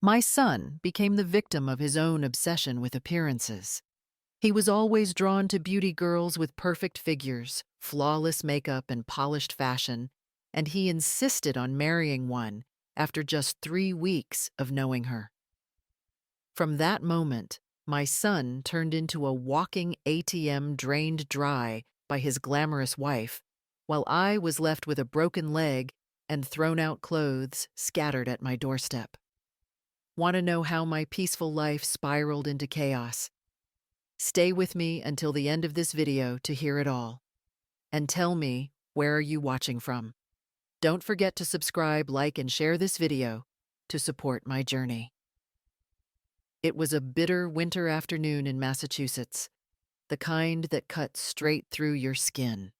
My son became the victim of his own obsession with appearances. He was always drawn to beauty girls with perfect figures, flawless makeup, and polished fashion, and he insisted on marrying one after just 3 weeks of knowing her. From that moment, my son turned into a walking ATM drained dry by his glamorous wife, while I was left with a broken leg and thrown out clothes scattered at my doorstep. Want to know how my peaceful life spiraled into chaos? Stay with me until the end of this video to hear it all. And tell me, where are you watching from? Don't forget to subscribe, like, and share this video to support my journey. It was a bitter winter afternoon in Massachusetts, the kind that cuts straight through your skin.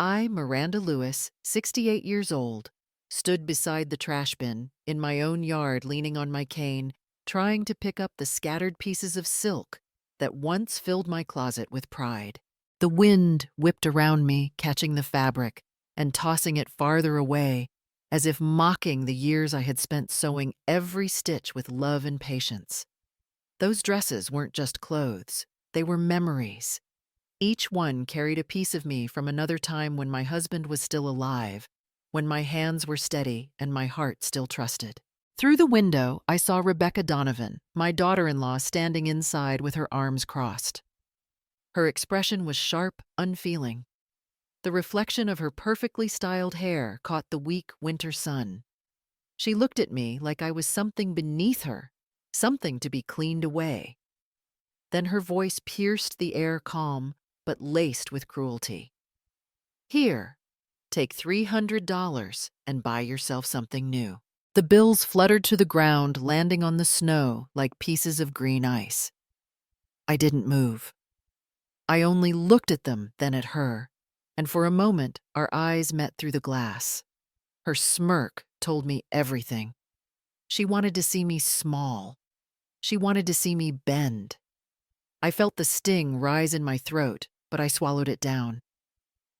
I, Miranda Lewis, 68 years old, stood beside the trash bin in my own yard, leaning on my cane, trying to pick up the scattered pieces of silk that once filled my closet with pride. The wind whipped around me, catching the fabric and tossing it farther away, as if mocking the years I had spent sewing every stitch with love and patience. Those dresses weren't just clothes, they were memories. Each one carried a piece of me from another time when my husband was still alive, when my hands were steady and my heart still trusted. Through the window, I saw Rebecca Donovan, my daughter-in-law, standing inside with her arms crossed. Her expression was sharp, unfeeling. The reflection of her perfectly styled hair caught the weak winter sun. She looked at me like I was something beneath her, something to be cleaned away. Then her voice pierced the air, calm but laced with cruelty. "Here, take $300 and buy yourself something new." The bills fluttered to the ground, landing on the snow like pieces of green ice. I didn't move. I only looked at them, then at her, and for a moment our eyes met through the glass. Her smirk told me everything. She wanted to see me small. She wanted to see me bend. I felt the sting rise in my throat, but I swallowed it down.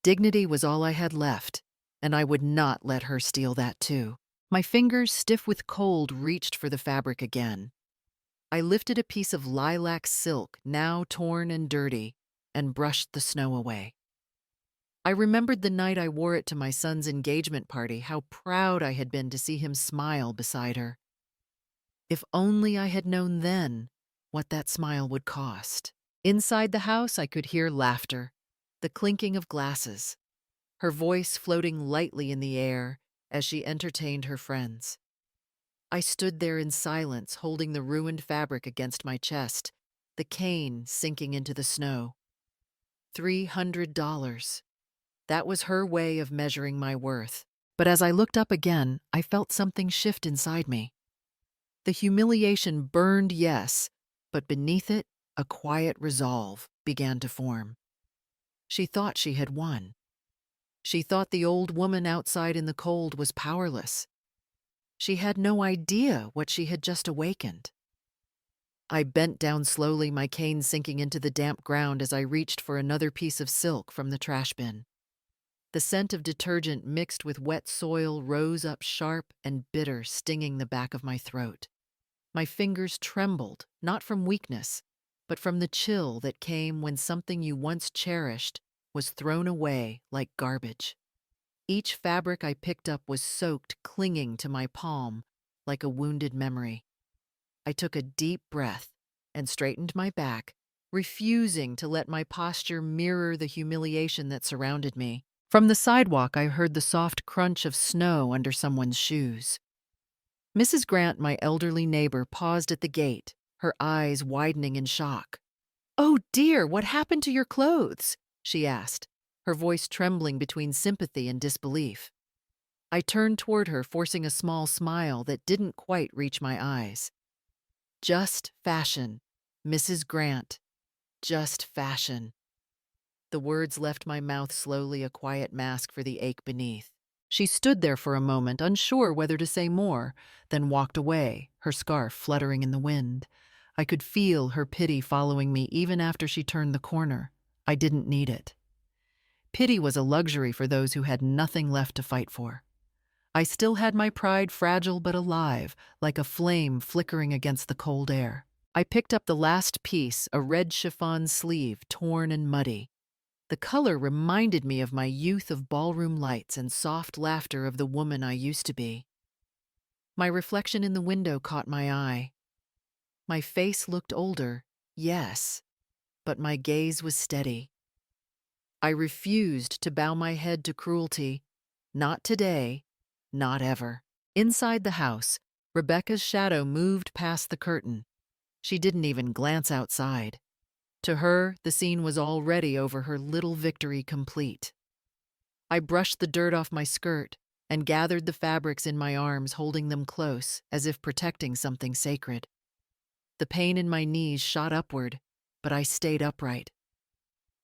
Dignity was all I had left, and I would not let her steal that too. My fingers, stiff with cold, reached for the fabric again. I lifted a piece of lilac silk, now torn and dirty, and brushed the snow away. I remembered the night I wore it to my son's engagement party, how proud I had been to see him smile beside her. If only I had known then what that smile would cost. Inside the house, I could hear laughter, the clinking of glasses, her voice floating lightly in the air as she entertained her friends. I stood there in silence, holding the ruined fabric against my chest, the cane sinking into the snow. $300. That was her way of measuring my worth. But as I looked up again, I felt something shift inside me. The humiliation burned, yes, but beneath it, a quiet resolve began to form. She thought she had won. She thought the old woman outside in the cold was powerless. She had no idea what she had just awakened. I bent down slowly, my cane sinking into the damp ground as I reached for another piece of silk from the trash bin. The scent of detergent mixed with wet soil rose up sharp and bitter, stinging the back of my throat. My fingers trembled, not from weakness, but from the chill that came when something you once cherished was thrown away like garbage. Each fabric I picked up was soaked, clinging to my palm like a wounded memory. I took a deep breath and straightened my back, refusing to let my posture mirror the humiliation that surrounded me. From the sidewalk, I heard the soft crunch of snow under someone's shoes. Mrs. Grant, my elderly neighbor, paused at the gate, her eyes widening in shock. "Oh dear, what happened to your clothes?" she asked, her voice trembling between sympathy and disbelief. I turned toward her, forcing a small smile that didn't quite reach my eyes. "Just fashion, Mrs. Grant, just fashion." The words left my mouth slowly, a quiet mask for the ache beneath. She stood there for a moment, unsure whether to say more, then walked away, her scarf fluttering in the wind. I could feel her pity following me even after she turned the corner. I didn't need it. Pity was a luxury for those who had nothing left to fight for. I still had my pride fragile but alive, like a flame flickering against the cold air. I picked up the last piece, a red chiffon sleeve, torn and muddy. The color reminded me of my youth of ballroom lights and soft laughter of the woman I used to be. My reflection in the window caught my eye. My face looked older, yes, but my gaze was steady. I refused to bow my head to cruelty. Not today, not ever. Inside the house, Rebecca's shadow moved past the curtain. She didn't even glance outside. To her, the scene was already over, her little victory complete. I brushed the dirt off my skirt and gathered the fabrics in my arms, holding them close, as if protecting something sacred. The pain in my knees shot upward, but I stayed upright.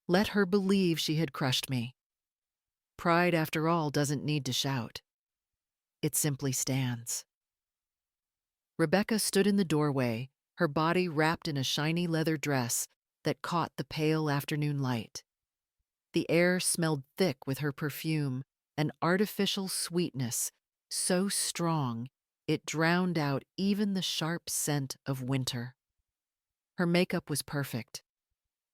Let her believe she had crushed me. Pride, after all, doesn't need to shout. It simply stands. Rebecca stood in the doorway, her body wrapped in a shiny leather dress that caught the pale afternoon light. The air smelled thick with her perfume, an artificial sweetness so strong it drowned out even the sharp scent of winter. Her makeup was perfect.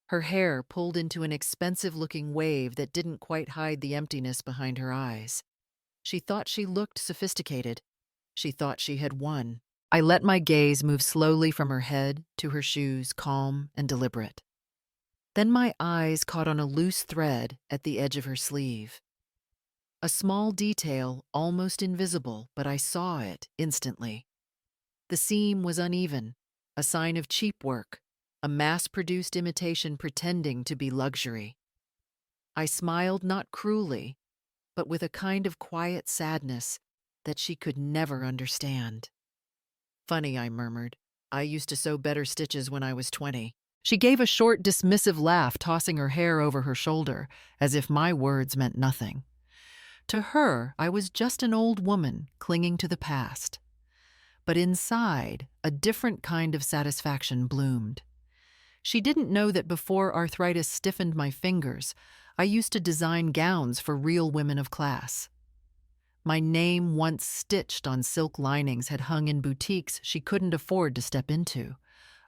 Her hair pulled into an expensive-looking wave that didn't quite hide the emptiness behind her eyes. She thought she looked sophisticated. She thought she had won. I let my gaze move slowly from her head to her shoes, calm and deliberate. Then my eyes caught on a loose thread at the edge of her sleeve. A small detail, almost invisible, but I saw it instantly. The seam was uneven, a sign of cheap work, a mass-produced imitation pretending to be luxury. I smiled not cruelly, but with a kind of quiet sadness that she could never understand. Funny, I murmured. I used to sew better stitches when I was 20. She gave a short, dismissive laugh, tossing her hair over her shoulder, as if my words meant nothing. To her, I was just an old woman clinging to the past. But inside, a different kind of satisfaction bloomed. She didn't know that before arthritis stiffened my fingers, I used to design gowns for real women of class. My name, once stitched on silk linings, had hung in boutiques she couldn't afford to step into.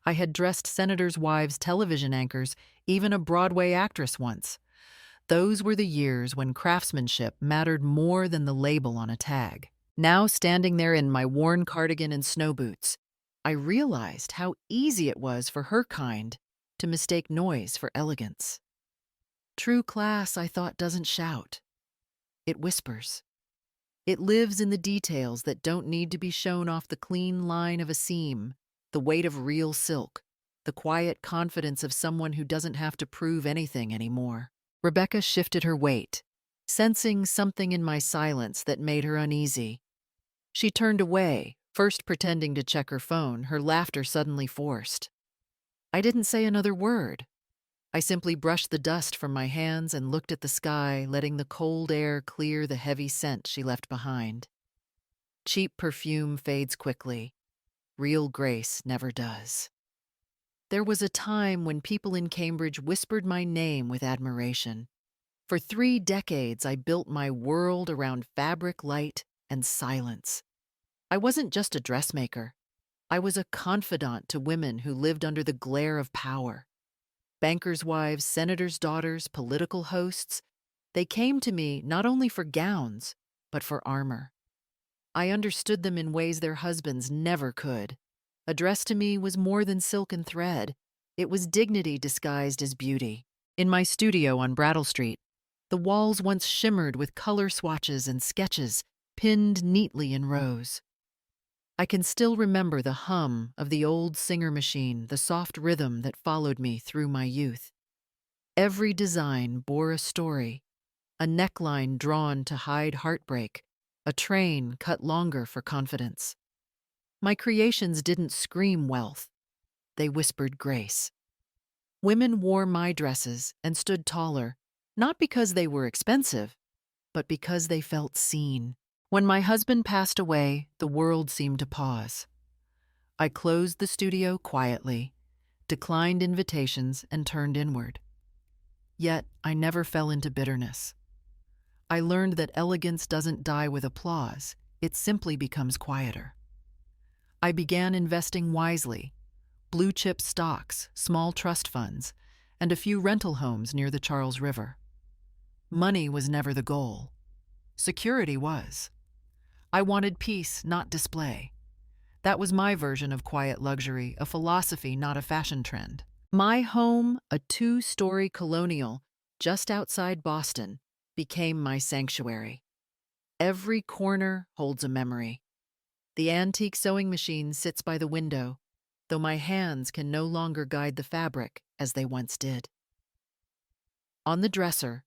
I had dressed senators' wives, television anchors, even a Broadway actress once. Those were the years when craftsmanship mattered more than the label on a tag. Now, standing there in my worn cardigan and snow boots, I realized how easy it was for her kind to mistake noise for elegance. True class, I thought, doesn't shout. It whispers. It lives in the details that don't need to be shown off the clean line of a seam, the weight of real silk, the quiet confidence of someone who doesn't have to prove anything anymore. Rebecca shifted her weight, sensing something in my silence that made her uneasy. She turned away, first pretending to check her phone, her laughter suddenly forced. I didn't say another word. I simply brushed the dust from my hands and looked at the sky, letting the cold air clear the heavy scent she left behind. Cheap perfume fades quickly. Real grace never does. There was a time when people in Cambridge whispered my name with admiration. For 3 decades, I built my world around fabric, light, and silence. I wasn't just a dressmaker. I was a confidant to women who lived under the glare of power. Bankers' wives, senators' daughters, political hosts, they came to me not only for gowns, but for armor. I understood them in ways their husbands never could. A dress to me was more than silk and thread. It was dignity disguised as beauty. In my studio on Brattle Street, the walls once shimmered with color swatches and sketches pinned neatly in rows. I can still remember the hum of the old Singer machine, the soft rhythm that followed me through my youth. Every design bore a story, a neckline drawn to hide heartbreak, a train cut longer for confidence. My creations didn't scream wealth, they whispered grace. Women wore my dresses and stood taller, not because they were expensive, but because they felt seen. When my husband passed away, the world seemed to pause. I closed the studio quietly, declined invitations, and turned inward. Yet I never fell into bitterness. I learned that elegance doesn't die with applause, it simply becomes quieter. I began investing wisely: blue chip stocks, small trust funds, and a few rental homes near the Charles River. Money was never the goal. Security was. I wanted peace, not display. That was my version of quiet luxury, a philosophy, not a fashion trend. My home, a two-story colonial just outside Boston, became my sanctuary. Every corner holds a memory. The antique sewing machine sits by the window, though my hands can no longer guide the fabric as they once did. On the dresser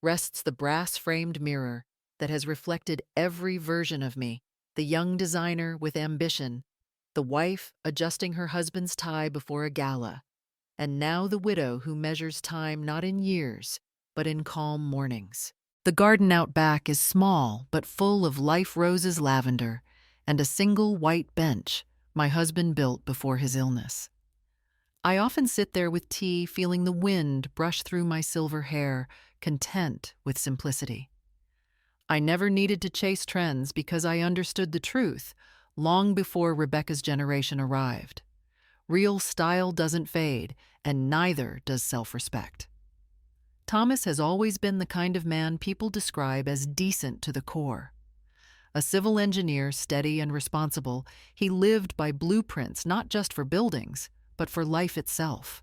rests the brass-framed mirror that has reflected every version of me: the young designer with ambition, the wife adjusting her husband's tie before a gala, and now the widow who measures time not in years, but in calm mornings. The garden out back is small but full of life roses, lavender, and a single white bench my husband built before his illness. I often sit there with tea, feeling the wind brush through my silver hair, content with simplicity. I never needed to chase trends because I understood the truth long before Rebecca's generation arrived. Real style doesn't fade, and neither does self-respect. Thomas has always been the kind of man people describe as decent to the core. A civil engineer, steady and responsible, he lived by blueprints not just for buildings, but for life itself.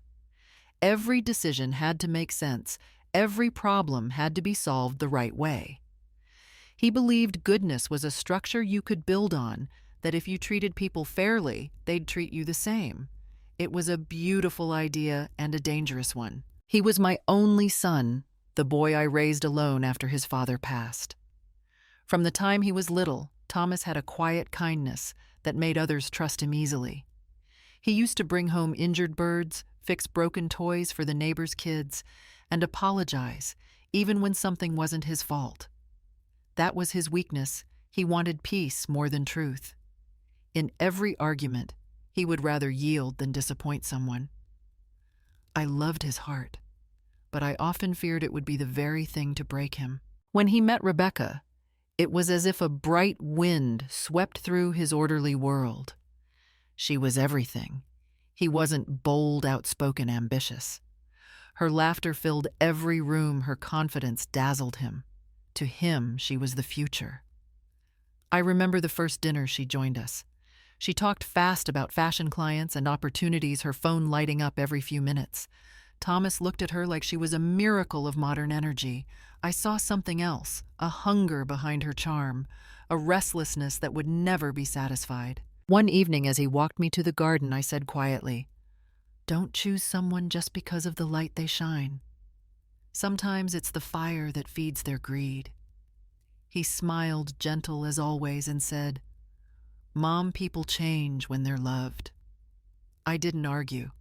Every decision had to make sense, every problem had to be solved the right way. He believed goodness was a structure you could build on, that if you treated people fairly, they'd treat you the same. It was a beautiful idea and a dangerous one. He was my only son, the boy I raised alone after his father passed. From the time he was little, Thomas had a quiet kindness that made others trust him easily. He used to bring home injured birds, fix broken toys for the neighbors' kids, and apologize, even when something wasn't his fault. That was his weakness. He wanted peace more than truth. In every argument, he would rather yield than disappoint someone. I loved his heart, but I often feared it would be the very thing to break him. When he met Rebecca, it was as if a bright wind swept through his orderly world. She was everything. He wasn't bold, outspoken, ambitious. Her laughter filled every room, her confidence dazzled him. To him, she was the future. I remember the first dinner she joined us. She talked fast about fashion clients and opportunities, her phone lighting up every few minutes. Thomas looked at her like she was a miracle of modern energy. I saw something else, a hunger behind her charm, a restlessness that would never be satisfied. One evening as he walked me to the garden, I said quietly, "Don't choose someone just because of the light they shine. Sometimes it's the fire that feeds their greed." He smiled, gentle as always, and said, "Mom, people change when they're loved." I didn't argue.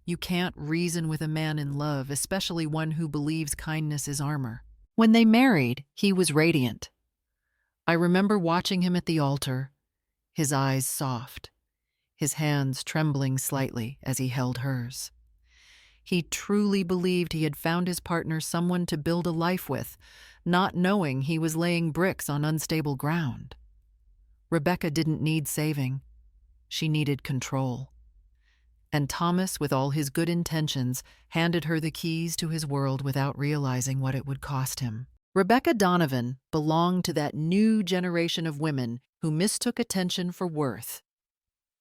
You can't reason with a man in love, especially one who believes kindness is armor. When they married, he was radiant. I remember watching him at the altar, his eyes soft, his hands trembling slightly as he held hers. He truly believed he had found his partner someone to build a life with, not knowing he was laying bricks on unstable ground. Rebecca didn't need saving. She needed control. And Thomas, with all his good intentions, handed her the keys to his world without realizing what it would cost him. Rebecca Donovan belonged to that new generation of women who mistook attention for worth.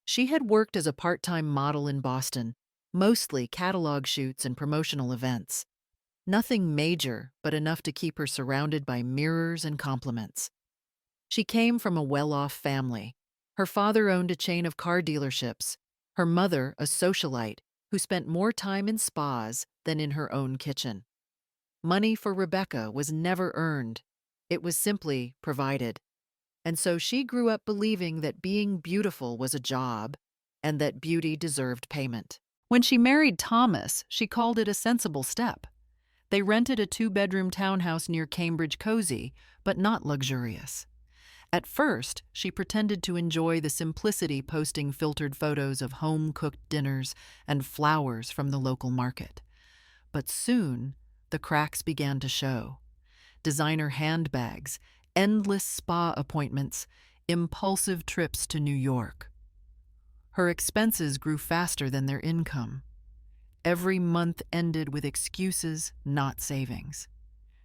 She had worked as a part-time model in Boston, mostly catalog shoots and promotional events. Nothing major, but enough to keep her surrounded by mirrors and compliments. She came from a well-off family. Her father owned a chain of car dealerships, her mother a socialite who spent more time in spas than in her own kitchen. Money for Rebecca was never earned. It was simply provided. And so she grew up believing that being beautiful was a job and that beauty deserved payment. When she married Thomas, she called it a sensible step. They rented a 2-bedroom townhouse near Cambridge, cozy, but not luxurious. At first, she pretended to enjoy the simplicity, posting filtered photos of home-cooked dinners and flowers from the local market. But soon, the cracks began to show. designer handbags, endless spa appointments, impulsive trips to New York. Her expenses grew faster than their income. Every month ended with excuses, not savings.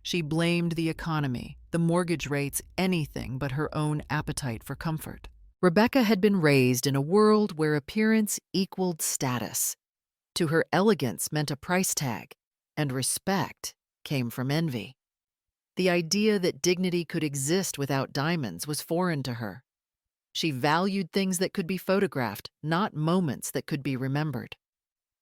She blamed the economy, the mortgage rates, anything but her own appetite for comfort. Rebecca had been raised in a world where appearance equaled status. To her, elegance meant a price tag, and respect came from envy. The idea that dignity could exist without diamonds was foreign to her. She valued things that could be photographed, not moments that could be remembered.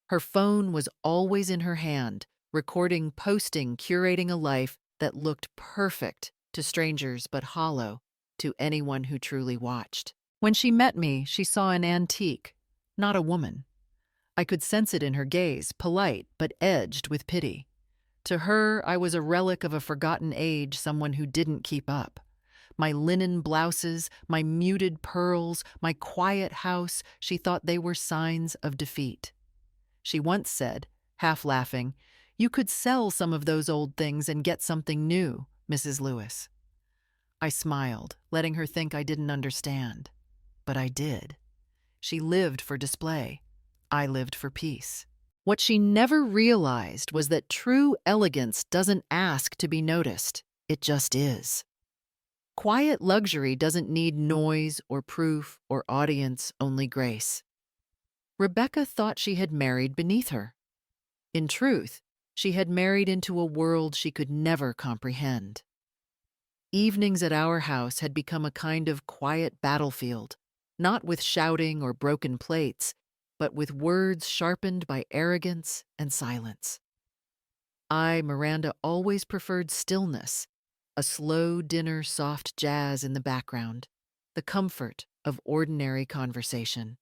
Her phone was always in her hand, recording, posting, curating a life that looked perfect to strangers but hollow to anyone who truly watched. When she met me, she saw an antique, not a woman. I could sense it in her gaze, polite but edged with pity. To her, I was a relic of a forgotten age, someone who didn't keep up. My linen blouses, my muted pearls, my quiet house, she thought they were signs of defeat. She once said, half laughing, "You could sell some of those old things and get something new, Mrs. Lewis." I smiled, letting her think I didn't understand. But I did. She lived for display. I lived for peace. What she never realized was that true elegance doesn't ask to be noticed. It just is. Quiet luxury doesn't need noise or proof or audience, only grace. Rebecca thought she had married beneath her. In truth, she had married into a world she could never comprehend. Evenings at our house had become a kind of quiet battlefield, not with shouting or broken plates, but with words sharpened by arrogance and silence. I, Miranda, always preferred stillness, a slow dinner, soft jazz in the background, the comfort of ordinary conversation.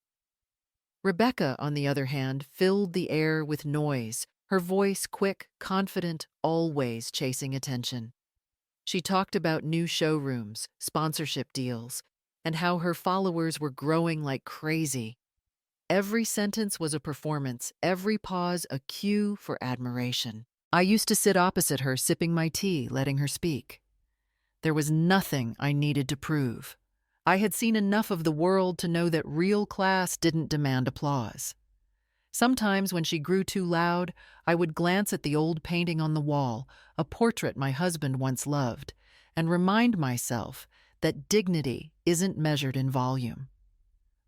Rebecca, on the other hand, filled the air with noise, her voice quick, confident, always chasing attention. She talked about new showrooms, sponsorship deals, and how her followers were growing like crazy. Every sentence was a performance, every pause a cue for admiration. I used to sit opposite her, sipping my tea, letting her speak. There was nothing I needed to prove. I had seen enough of the world to know that real class didn't demand applause. Sometimes when she grew too loud, I would glance at the old painting on the wall, a portrait my husband once loved, and remind myself that dignity isn't measured in volume.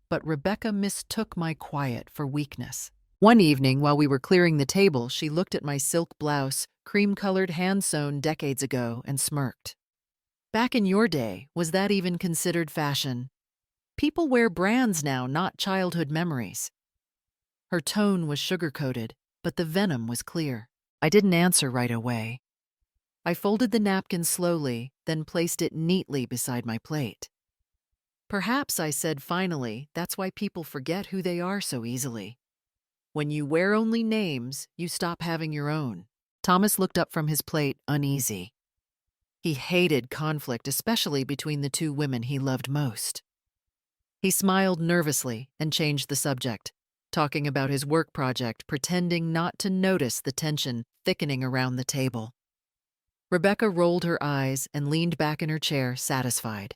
But Rebecca mistook my quiet for weakness. One evening, while we were clearing the table, she looked at my silk blouse, cream-colored, hand-sewn decades ago, and smirked. "Back in your day, was that even considered fashion? People wear brands now, not childhood memories." Her tone was sugar-coated, but the venom was clear. I didn't answer right away. I folded the napkin slowly, then placed it neatly beside my plate. "Perhaps," I said finally, "that's why people forget who they are so easily. When you wear only names, you stop having your own." Thomas looked up from his plate, uneasy. He hated conflict, especially between the two women he loved most. He smiled nervously and changed the subject, talking about his work project, pretending not to notice the tension thickening around the table. Rebecca rolled her eyes and leaned back in her chair, satisfied.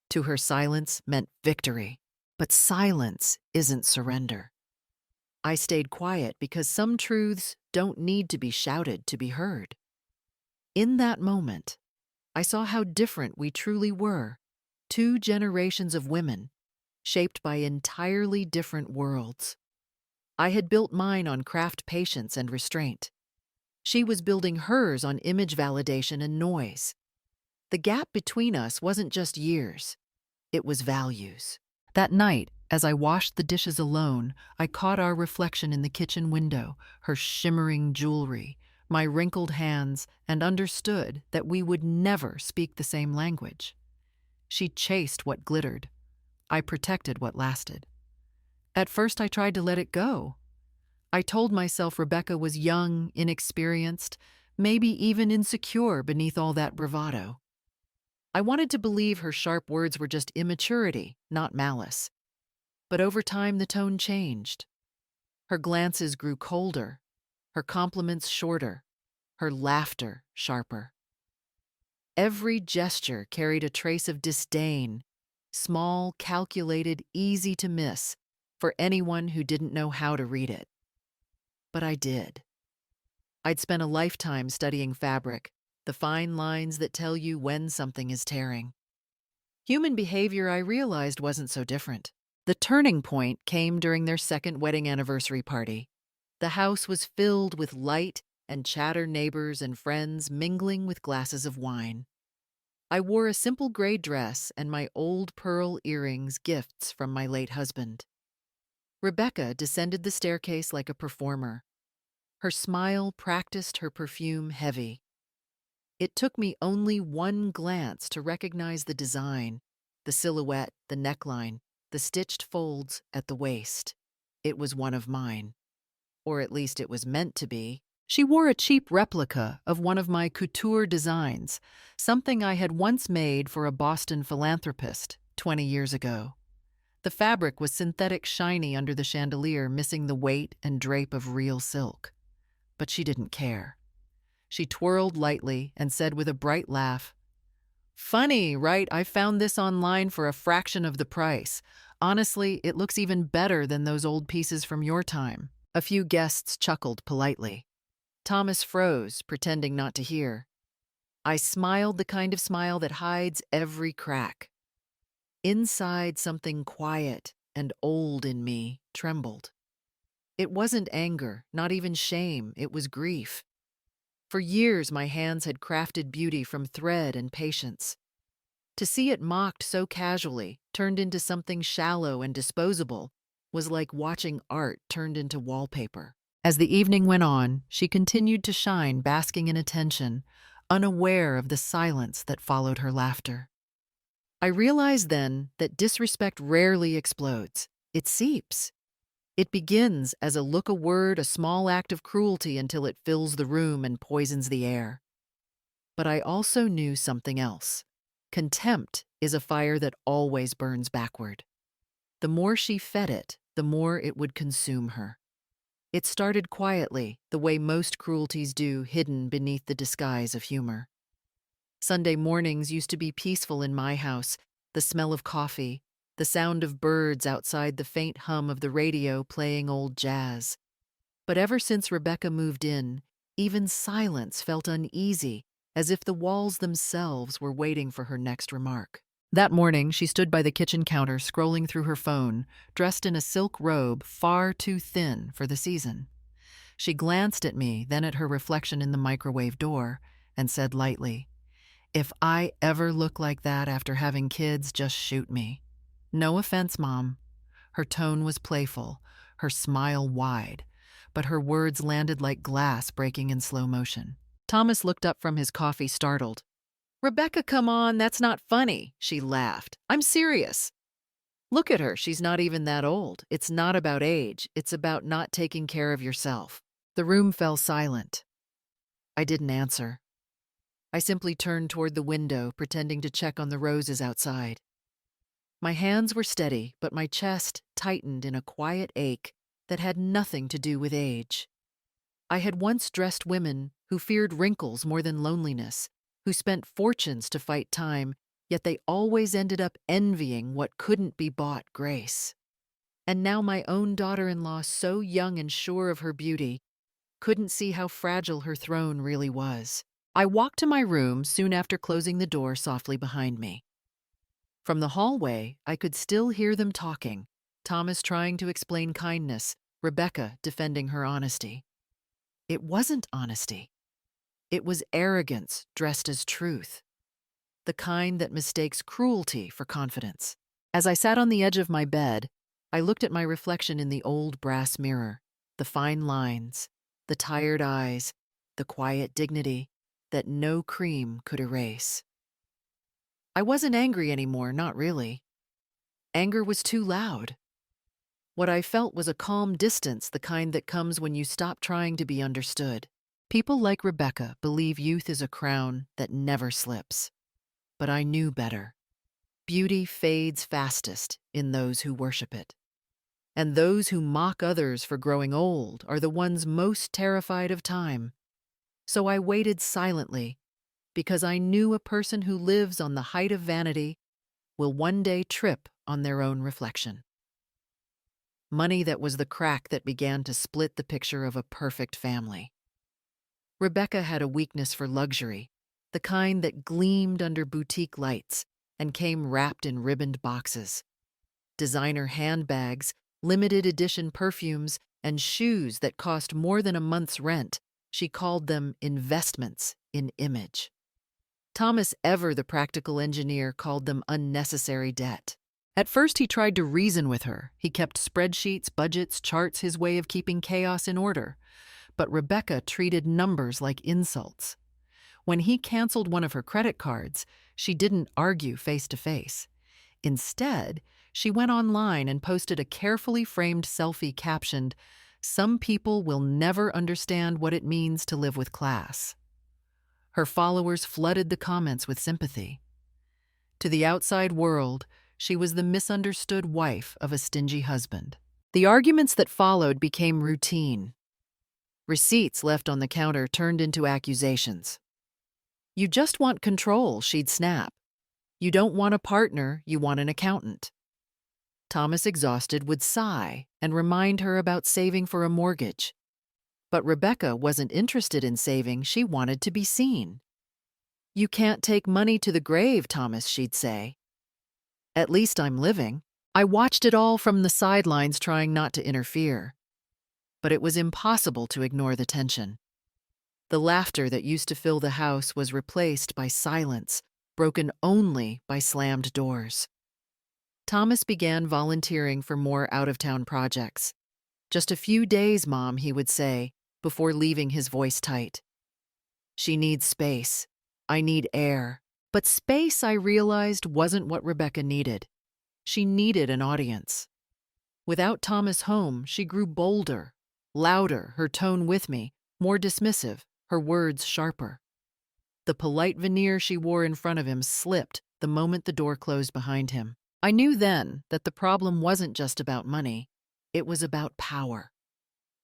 To her, silence meant victory, but silence isn't surrender. I stayed quiet because some truths don't need to be shouted to be heard. In that moment, I saw how different we truly were, two generations of women, shaped by entirely different worlds. I had built mine on craft, patience, and restraint. She was building hers on image validation and noise. The gap between us wasn't just years, it was values. That night, as I washed the dishes alone, I caught our reflection in the kitchen window, her shimmering jewelry, my wrinkled hands, and understood that we would never speak the same language. She chased what glittered. I protected what lasted. At first, I tried to let it go. I told myself Rebecca was young, inexperienced, maybe even insecure beneath all that bravado. I wanted to believe her sharp words were just immaturity, not malice. But over time, the tone changed. Her glances grew colder, her compliments shorter, her laughter sharper. Every gesture carried a trace of disdain, small, calculated, easy to miss for anyone who didn't know how to read it. But I did. I'd spent a lifetime studying fabric, the fine lines that tell you when something is tearing. Human behavior, I realized, wasn't so different. The turning point came during their second wedding anniversary party. The house was filled with light and chatter, neighbors and friends mingling with glasses of wine. I wore a simple gray dress and my old pearl earrings, gifts from my late husband. Rebecca descended the staircase like a performer. Her smile practiced her perfume heavy. It took me only one glance to recognize the design, the silhouette, the neckline, the stitched folds at the waist. It was one of mine. Or at least it was meant to be. She wore a cheap replica of one of my couture designs, something I had once made for a Boston philanthropist 20 years ago. The fabric was synthetic, shiny under the chandelier, missing the weight and drape of real silk. But she didn't care. She twirled lightly and said with a bright laugh, "Funny, right? I found this online for a fraction of the price. Honestly, it looks even better than those old pieces from your time." A few guests chuckled politely. Thomas froze, pretending not to hear. I smiled, the kind of smile that hides every crack. Inside, something quiet and old in me trembled. It wasn't anger, not even shame, it was grief. For years, my hands had crafted beauty from thread and patience. To see it mocked so casually, turned into something shallow and disposable, was like watching art turned into wallpaper. As the evening went on, she continued to shine, basking in attention, unaware of the silence that followed her laughter. I realized then that disrespect rarely explodes. It seeps. It begins as a look, a word, a small act of cruelty until it fills the room and poisons the air. But I also knew something else. Contempt is a fire that always burns backward. The more she fed it, the more it would consume her. It started quietly, the way most cruelties do, hidden beneath the disguise of humor. Sunday mornings used to be peaceful in my house, the smell of coffee, the sound of birds outside, the faint hum of the radio playing old jazz. But ever since Rebecca moved in, even silence felt uneasy, as if the walls themselves were waiting for her next remark. That morning, she stood by the kitchen counter, scrolling through her phone, dressed in a silk robe far too thin for the season. She glanced at me, then at her reflection in the microwave door, and said lightly, "If I ever look like that after having kids, just shoot me." "No offense, Mom." Her tone was playful, her smile wide, but her words landed like glass breaking in slow motion. Thomas looked up from his coffee, startled. "Rebecca, come on, that's not funny," she laughed. "I'm serious. Look at her, she's not even that old. It's not about age, it's about not taking care of yourself." The room fell silent. I didn't answer. I simply turned toward the window, pretending to check on the roses outside. My hands were steady, but my chest tightened in a quiet ache that had nothing to do with age. I had once dressed women who feared wrinkles more than loneliness, who spent fortunes to fight time, yet they always ended up envying what couldn't be bought, grace. And now my own daughter-in-law, so young and sure of her beauty, couldn't see how fragile her throne really was. I walked to my room soon after closing the door softly behind me. From the hallway, I could still hear them talking, Thomas trying to explain kindness, Rebecca defending her honesty. It wasn't honesty. It was arrogance dressed as truth, the kind that mistakes cruelty for confidence. As I sat on the edge of my bed, I looked at my reflection in the old brass mirror, the fine lines, the tired eyes, the quiet dignity that no cream could erase. I wasn't angry anymore, not really. Anger was too loud. What I felt was a calm distance, the kind that comes when you stop trying to be understood. People like Rebecca believe youth is a crown that never slips. But I knew better. Beauty fades fastest in those who worship it. And those who mock others for growing old are the ones most terrified of time. So I waited silently, because I knew a person who lives on the height of vanity will one day trip on their own reflection. Money that was the crack that began to split the picture of a perfect family. Rebecca had a weakness for luxury, the kind that gleamed under boutique lights and came wrapped in ribboned boxes. Designer handbags, limited edition perfumes, and shoes that cost more than a month's rent. She called them investments in image. Thomas Ever, the practical engineer, called them unnecessary debt. At first, he tried to reason with her. He kept spreadsheets, budgets, charts, his way of keeping chaos in order. But Rebecca treated numbers like insults. When he canceled one of her credit cards, she didn't argue face to face. Instead, she went online and posted a carefully framed selfie captioned, "Some people will never understand what it means to live with class." Her followers flooded the comments with sympathy. To the outside world, she was the misunderstood wife of a stingy husband. The arguments that followed became routine. Receipts left on the counter turned into accusations. "You just want control," she'd snap. "You don't want a partner, you want an accountant." Thomas, exhausted, would sigh and remind her about saving for a mortgage. But Rebecca wasn't interested in saving, she wanted to be seen. "You can't take money to the grave, Thomas," she'd say. "At least I'm living." I watched it all from the sidelines, trying not to interfere. But it was impossible to ignore the tension. The laughter that used to fill the house was replaced by silence, broken only by slammed doors. Thomas began volunteering for more out-of-town projects. "Just a few days, Mom," he would say, before leaving, his voice tight. "She needs space. I need air." But space, I realized, wasn't what Rebecca needed. She needed an audience. Without Thomas home, she grew bolder, louder, her tone with me, more dismissive, her words sharper. The polite veneer she wore in front of him slipped the moment the door closed behind him. I knew then that the problem wasn't just about money, it was about power.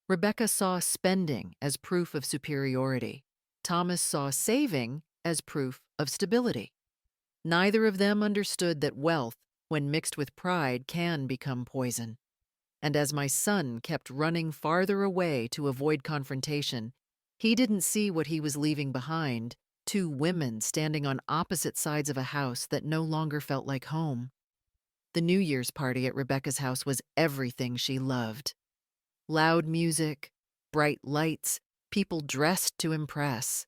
Rebecca saw spending as proof of superiority. Thomas saw saving as proof of stability. Neither of them understood that wealth, when mixed with pride, can become poison. And as my son kept running farther away to avoid confrontation, he didn't see what he was leaving behind: two women standing on opposite sides of a house that no longer felt like home. The New Year's party at Rebecca's house was everything she loved. Loud music, bright lights, people dressed to impress.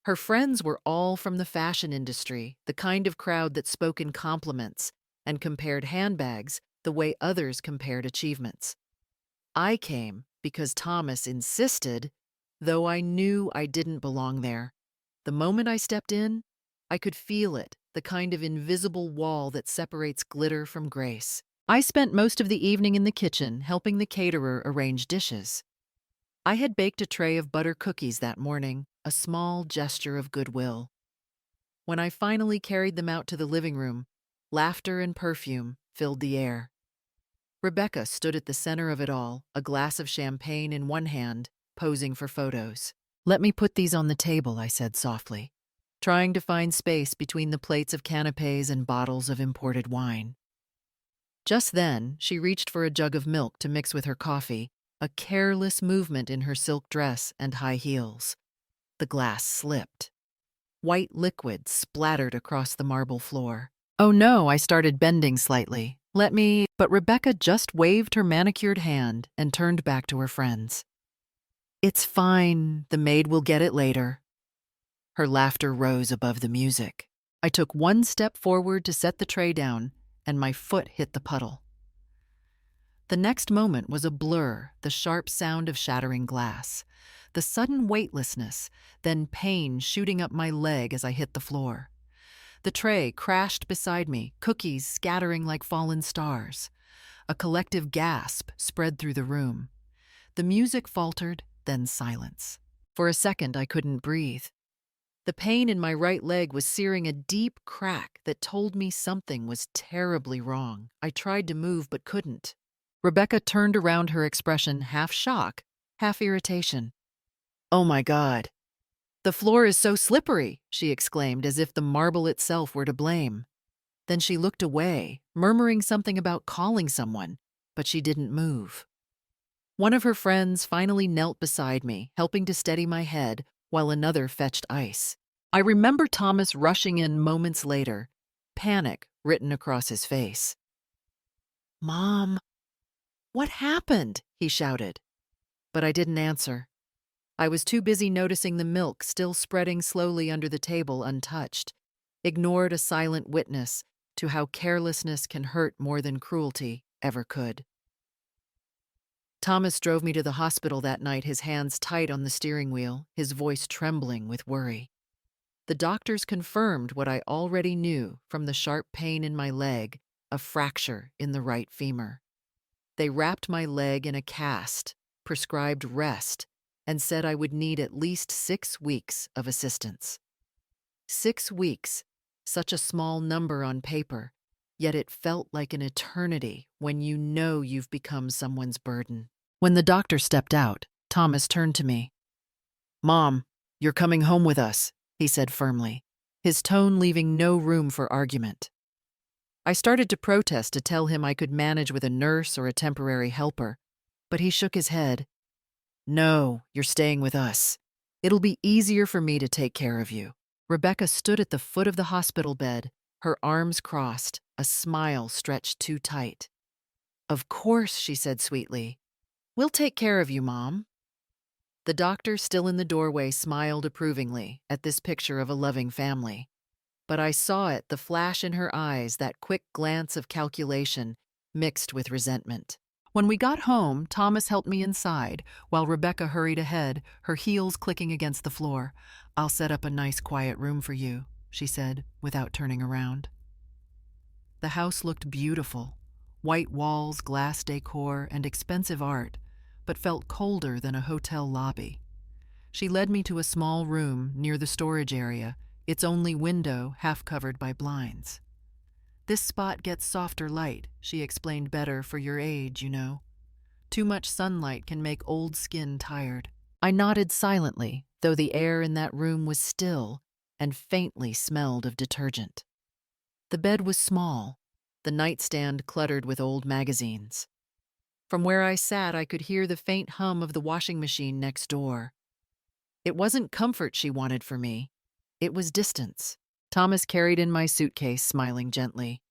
Her friends were all from the fashion industry, the kind of crowd that spoke in compliments and compared handbags the way others compared achievements. I came because Thomas insisted, though I knew I didn't belong there. The moment I stepped in, I could feel it, the kind of invisible wall that separates glitter from grace. I spent most of the evening in the kitchen helping the caterer arrange dishes. I had baked a tray of butter cookies that morning, a small gesture of goodwill. When I finally carried them out to the living room, laughter and perfume filled the air. Rebecca stood at the center of it all, a glass of champagne in one hand, posing for photos. "Let me put these on the table," I said softly, trying to find space between the plates of canapés and bottles of imported wine. Just then, she reached for a jug of milk to mix with her coffee, a careless movement in her silk dress and high heels. The glass slipped. White liquid splattered across the marble floor. "Oh no," I started, bending slightly. But Rebecca just waved her manicured hand and turned back to her friends. "It's fine, the maid will get it later." Her laughter rose above the music. I took one step forward to set the tray down, and my foot hit the puddle. The next moment was a blur, the sharp sound of shattering glass, the sudden weightlessness, then pain shooting up my leg as I hit the floor. The tray crashed beside me, cookies scattering like fallen stars. A collective gasp spread through the room. The music faltered, then silence. For a second, I couldn't breathe. The pain in my right leg was searing a deep crack that told me something was terribly wrong. I tried to move but couldn't. Rebecca turned around, her expression half shock, half irritation. "Oh my God." "The floor is so slippery," she exclaimed, as if the marble itself were to blame. Then she looked away, murmuring something about calling someone, but she didn't move. One of her friends finally knelt beside me, helping to steady my head, while another fetched ice. I remember Thomas rushing in moments later, panic written across his face. "Mom, what happened?" he shouted. But I didn't answer. I was too busy noticing the milk still spreading slowly under the table untouched, ignored a silent witness to how carelessness can hurt more than cruelty ever could. Thomas drove me to the hospital that night, his hands tight on the steering wheel, his voice trembling with worry. The doctors confirmed what I already knew from the sharp pain in my leg, a fracture in the right femur. They wrapped my leg in a cast, prescribed rest, and said I would need at least 6 weeks of assistance. 6 weeks, such a small number on paper, yet it felt like an eternity when you know you've become someone's burden. When the doctor stepped out, Thomas turned to me. "Mom, you're coming home with us," he said firmly, his tone leaving no room for argument. I started to protest, to tell him I could manage with a nurse or a temporary helper, but he shook his head. "No, you're staying with us. It'll be easier for me to take care of you." Rebecca stood at the foot of the hospital bed, her arms crossed, a smile stretched too tight. "Of course," she said sweetly. "We'll take care of you, Mom." The doctor, still in the doorway, smiled approvingly at this picture of a loving family. But I saw it, the flash in her eyes, that quick glance of calculation mixed with resentment. When we got home, Thomas helped me inside, while Rebecca hurried ahead, her heels clicking against the floor. "I'll set up a nice quiet room for you," she said, without turning around. The house looked beautiful, white walls, glass decor, and expensive art, but felt colder than a hotel lobby. She led me to a small room near the storage area, its only window half covered by blinds. "This spot gets softer light," she explained, "better for your age, you know. Too much sunlight can make old skin tired." I nodded silently, though the air in that room was still and faintly smelled of detergent. The bed was small, the nightstand cluttered with old magazines. From where I sat, I could hear the faint hum of the washing machine next door. It wasn't comfort she wanted for me. It was distance. Thomas carried in my suitcase, smiling gently.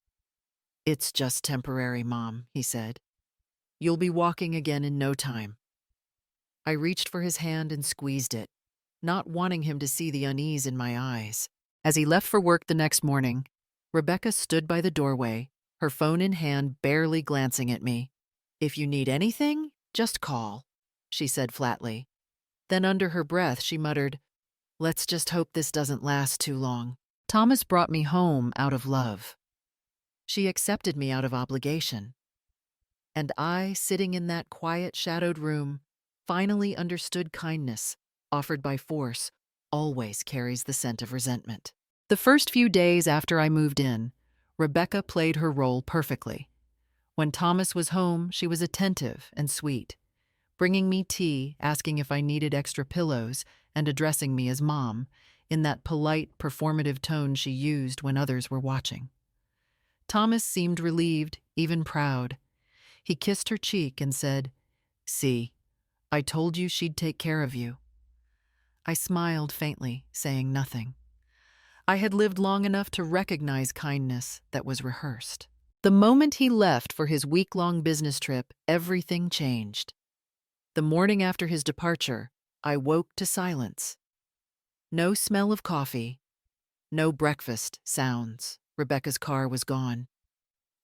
"It's just temporary, Mom," he said. "You'll be walking again in no time." I reached for his hand and squeezed it, not wanting him to see the unease in my eyes. As he left for work the next morning, Rebecca stood by the doorway, her phone in hand, barely glancing at me. "If you need anything, just call," she said flatly. Then under her breath, she muttered, "Let's just hope this doesn't last too long." Thomas brought me home out of love. She accepted me out of obligation. And I, sitting in that quiet, shadowed room, finally understood kindness, offered by force, always carries the scent of resentment. The first few days after I moved in, Rebecca played her role perfectly. When Thomas was home, she was attentive and sweet, bringing me tea, asking if I needed extra pillows, and addressing me as Mom, in that polite, performative tone she used when others were watching. Thomas seemed relieved, even proud. He kissed her cheek and said, "See, I told you she'd take care of you." I smiled faintly, saying nothing. I had lived long enough to recognize kindness that was rehearsed. The moment he left for his week-long business trip, everything changed. The morning after his departure, I woke to silence. No smell of coffee, no breakfast sounds. Rebecca's car was gone.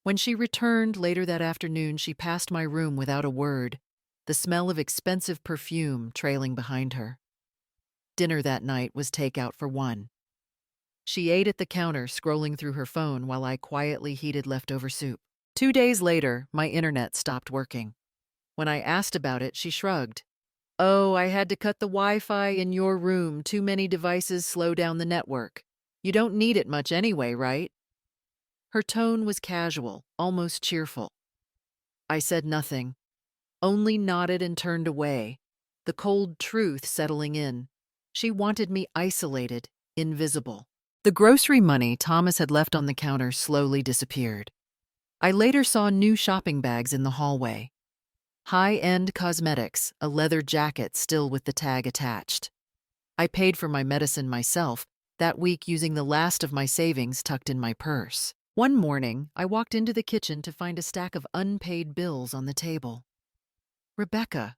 When she returned later that afternoon, she passed my room without a word, the smell of expensive perfume trailing behind her. Dinner that night was takeout for one. She ate at the counter, scrolling through her phone while I quietly heated leftover soup. 2 days later, my internet stopped working. When I asked about it, she shrugged. "Oh, I had to cut the Wi-Fi in your room. Too many devices slow down the network. You don't need it much anyway, right?" Her tone was casual, almost cheerful. I said nothing, only nodded and turned away, the cold truth settling in. She wanted me isolated, invisible. The grocery money Thomas had left on the counter slowly disappeared. I later saw new shopping bags in the hallway. High-end cosmetics, a leather jacket still with the tag attached. I paid for my medicine myself that week using the last of my savings tucked in my purse. One morning, I walked into the kitchen to find a stack of unpaid bills on the table. "Rebecca,"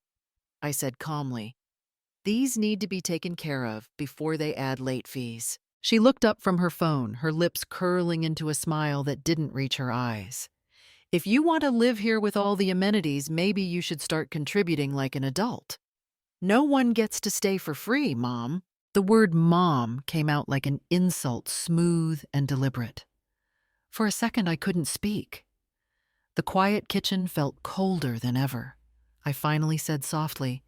I said calmly, "these need to be taken care of before they add late fees." She looked up from her phone, her lips curling into a smile that didn't reach her eyes. "If you want to live here with all the amenities, maybe you should start contributing like an adult. No one gets to stay for free, Mom." The word mom came out like an insult, smooth and deliberate. For a second, I couldn't speak. The quiet kitchen felt colder than ever. I finally said softly,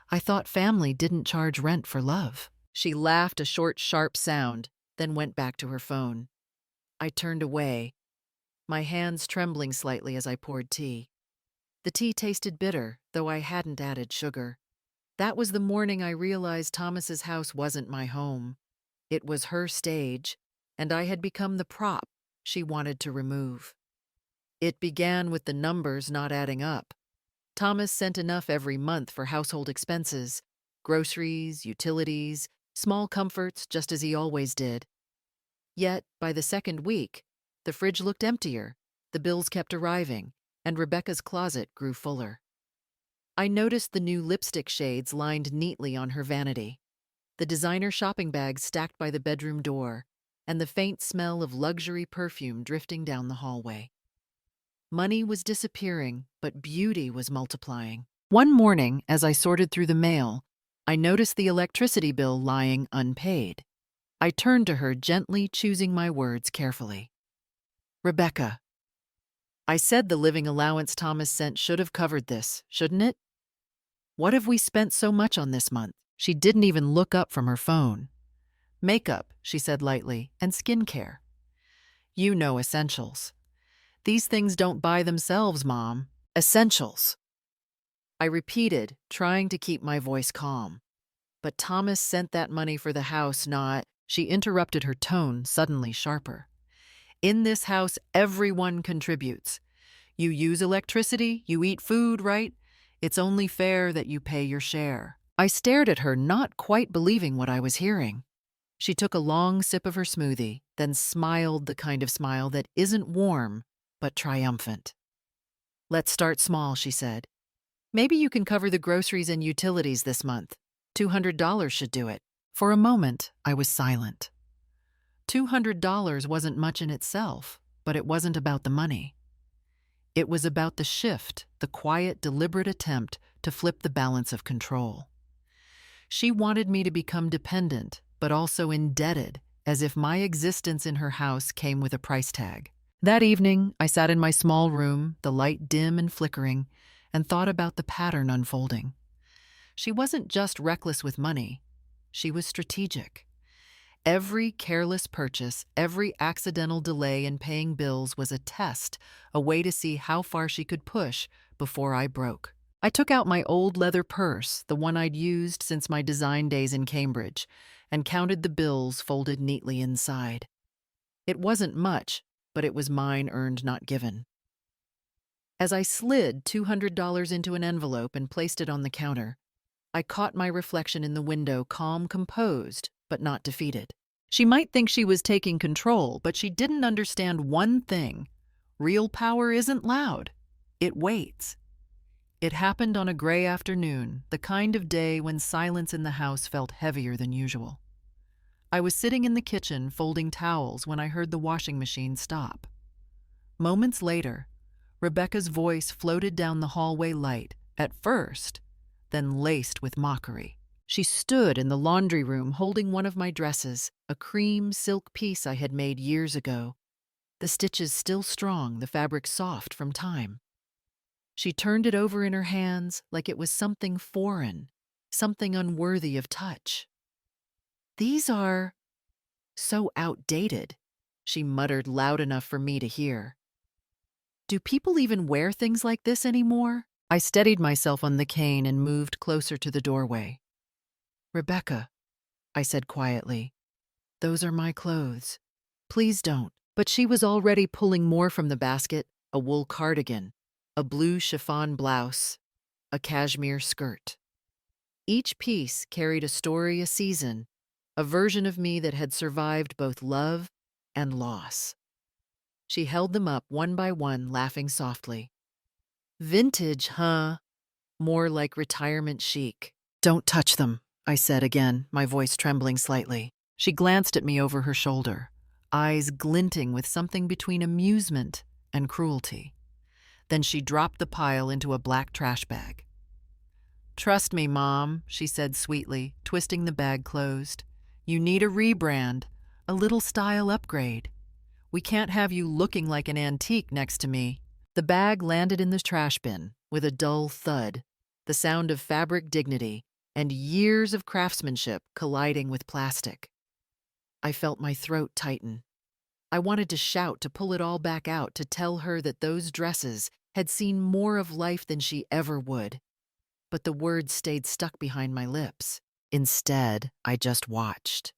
"I thought family didn't charge rent for love." She laughed a short, sharp sound, then went back to her phone. I turned away, my hands trembling slightly as I poured tea. The tea tasted bitter, though I hadn't added sugar. That was the morning I realized Thomas's house wasn't my home. It was her stage, and I had become the prop she wanted to remove. It began with the numbers not adding up. Thomas sent enough every month for household expenses, groceries, utilities, small comforts, just as he always did. Yet, by the second week, the fridge looked emptier, the bills kept arriving, and Rebecca's closet grew fuller. I noticed the new lipstick shades lined neatly on her vanity, the designer shopping bags stacked by the bedroom door, and the faint smell of luxury perfume drifting down the hallway. Money was disappearing, but beauty was multiplying. One morning, as I sorted through the mail, I noticed the electricity bill lying unpaid. I turned to her, gently choosing my words carefully. "Rebecca, I said the living allowance Thomas sent should have covered this, shouldn't it? What have we spent so much on this month?" She didn't even look up from her phone. "Makeup," she said lightly, "and skincare. You know, essentials. These things don't buy themselves, Mom. Essentials." I repeated, trying to keep my voice calm. "But Thomas sent that money for the house, not—" She interrupted, her tone suddenly sharper. "In this house, everyone contributes. You use electricity, you eat food, right? It's only fair that you pay your share." I stared at her, not quite believing what I was hearing. She took a long sip of her smoothie, then smiled, the kind of smile that isn't warm, but triumphant. "Let's start small," she said. "Maybe you can cover the groceries and utilities this month. $200 should do it." For a moment, I was silent. $200 wasn't much in itself, but it wasn't about the money. It was about the shift, the quiet, deliberate attempt to flip the balance of control. She wanted me to become dependent, but also indebted, as if my existence in her house came with a price tag. That evening, I sat in my small room, the light dim and flickering, and thought about the pattern unfolding. She wasn't just reckless with money. She was strategic. Every careless purchase, every accidental delay in paying bills was a test, a way to see how far she could push before I broke. I took out my old leather purse, the one I'd used since my design days in Cambridge, and counted the bills folded neatly inside. It wasn't much, but it was mine, earned, not given. As I slid $200 into an envelope and placed it on the counter, I caught my reflection in the window, calm, composed, but not defeated. She might think she was taking control, but she didn't understand one thing. Real power isn't loud. It waits. It happened on a gray afternoon, the kind of day when silence in the house felt heavier than usual. I was sitting in the kitchen folding towels when I heard the washing machine stop. Moments later, Rebecca's voice floated down the hallway light, at first, then laced with mockery. She stood in the laundry room holding one of my dresses, a cream silk piece I had made years ago. The stitches still strong, the fabric soft from time. She turned it over in her hands like it was something foreign, something unworthy of touch. "These are so outdated," she muttered loud enough for me to hear. "Do people even wear things like this anymore?" I steadied myself on the cane and moved closer to the doorway. "Rebecca, I said quietly. Those are my clothes. Please don't. But she was already pulling more from the basket, a wool cardigan, a blue chiffon blouse, a cashmere skirt. Each piece carried a story, a season, a version of me that had survived both love and loss. She held them up one by one, laughing softly. Vintage, huh? More like retirement chic. Don't touch them, I said again, my voice trembling slightly. She glanced at me over her shoulder, eyes glinting with something between amusement and cruelty. Then she dropped the pile into a black trash bag. Trust me, Mom, she said sweetly, twisting the bag closed. You need a rebrand, a little style upgrade. We can't have you looking like an antique next to me. The bag landed in the trash bin with a dull thud, the sound of fabric dignity and years of craftsmanship colliding with plastic. I felt my throat tighten. I wanted to shout, to pull it all back out, to tell her that those dresses had seen more of life than she ever would. But the words stayed stuck behind my lips. Instead, I just watched.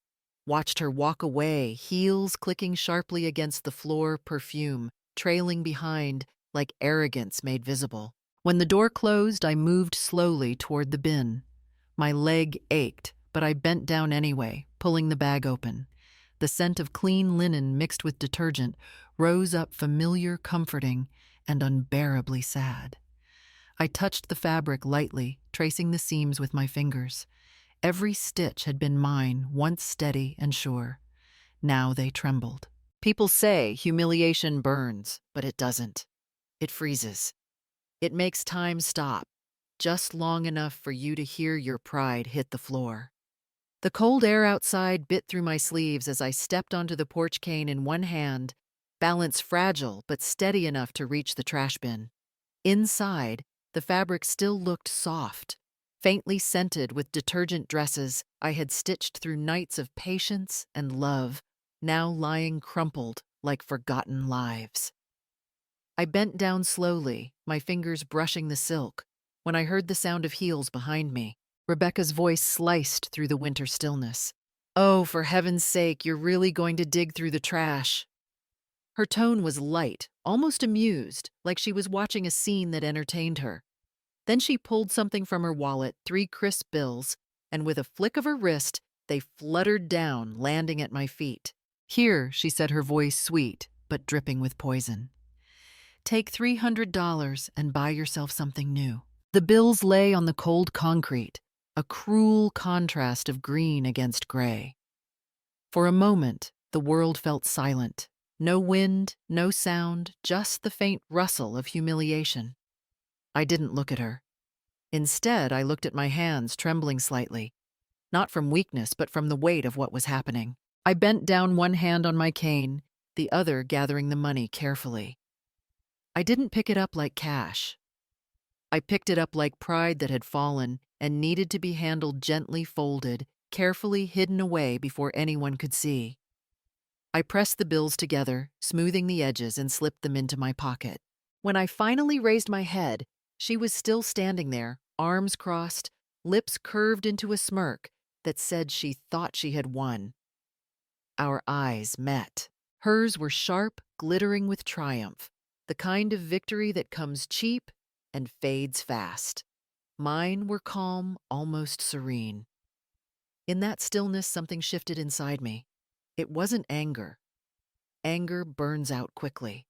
Watched her walk away, heels clicking sharply against the floor, perfume trailing behind like arrogance made visible. When the door closed, I moved slowly toward the bin. My leg ached, but I bent down anyway, pulling the bag open. The scent of clean linen mixed with detergent rose up, familiar, comforting, and unbearably sad. I touched the fabric lightly, tracing the seams with my fingers. Every stitch had been mine, once steady and sure. Now they trembled. People say humiliation burns, but it doesn't. It freezes. It makes time stop, just long enough for you to hear your pride hit the floor. The cold air outside bit through my sleeves as I stepped onto the porch cane in one hand, balance fragile but steady enough to reach the trash bin. Inside, the fabric still looked soft, faintly scented with detergent dresses I had stitched through nights of patience and love, now lying crumpled like forgotten lives. I bent down slowly, my fingers brushing the silk, when I heard the sound of heels behind me. Rebecca's voice sliced through the winter stillness. Oh, for heaven's sake, you're really going to dig through the trash? Her tone was light, almost amused, like she was watching a scene that entertained her. Then she pulled something from her wallet, 3 crisp bills, and with a flick of her wrist, they fluttered down, landing at my feet. Here, she said, her voice sweet, but dripping with poison. Take $300 and buy yourself something new. The bills lay on the cold concrete, a cruel contrast of green against gray. For a moment, the world felt silent. No wind, no sound, just the faint rustle of humiliation. I didn't look at her. Instead, I looked at my hands, trembling slightly, not from weakness, but from the weight of what was happening. I bent down, one hand on my cane, the other gathering the money carefully. I didn't pick it up like cash. I picked it up like pride that had fallen and needed to be handled, gently folded, carefully hidden away before anyone could see. I pressed the bills together, smoothing the edges, and slipped them into my pocket. When I finally raised my head, she was still standing there, arms crossed, lips curved into a smirk that said she thought she had won. Our eyes met. Hers were sharp, glittering with triumph, the kind of victory that comes cheap and fades fast. Mine were calm, almost serene. In that stillness, something shifted inside me. It wasn't anger. Anger burns out quickly.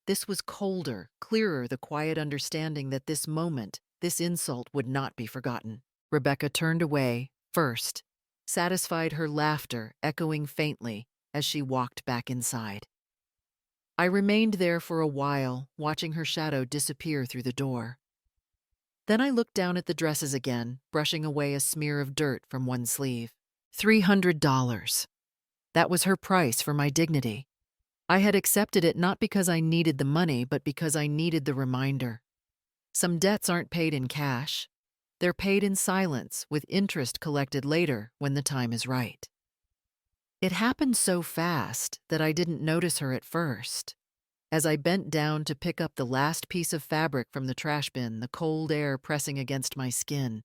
This was colder, clearer, the quiet understanding that this moment, this insult, would not be forgotten. Rebecca turned away, first, satisfied, her laughter echoing faintly as she walked back inside. I remained there for a while, watching her shadow disappear through the door. Then I looked down at the dresses again, brushing away a smear of dirt from one sleeve. $300. That was her price for my dignity. I had accepted it not because I needed the money, but because I needed the reminder. Some debts aren't paid in cash. They're paid in silence, with interest collected later when the time is right. It happened so fast that I didn't notice her at first. As I bent down to pick up the last piece of fabric from the trash bin, the cold air pressing against my skin,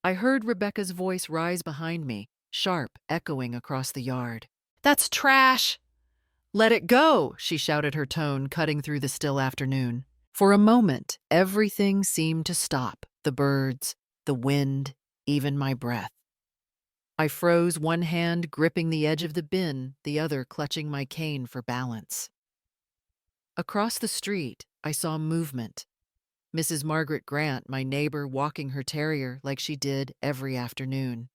I heard Rebecca's voice rise behind me, sharp, echoing across the yard. "That's trash!" "Let it go!" she shouted, her tone cutting through the still afternoon. For a moment, everything seemed to stop: the birds, the wind, even my breath. I froze, one hand gripping the edge of the bin, the other clutching my cane for balance. Across the street, I saw movement. Mrs. Margaret Grant, my neighbor, walking her terrier like she did every afternoon.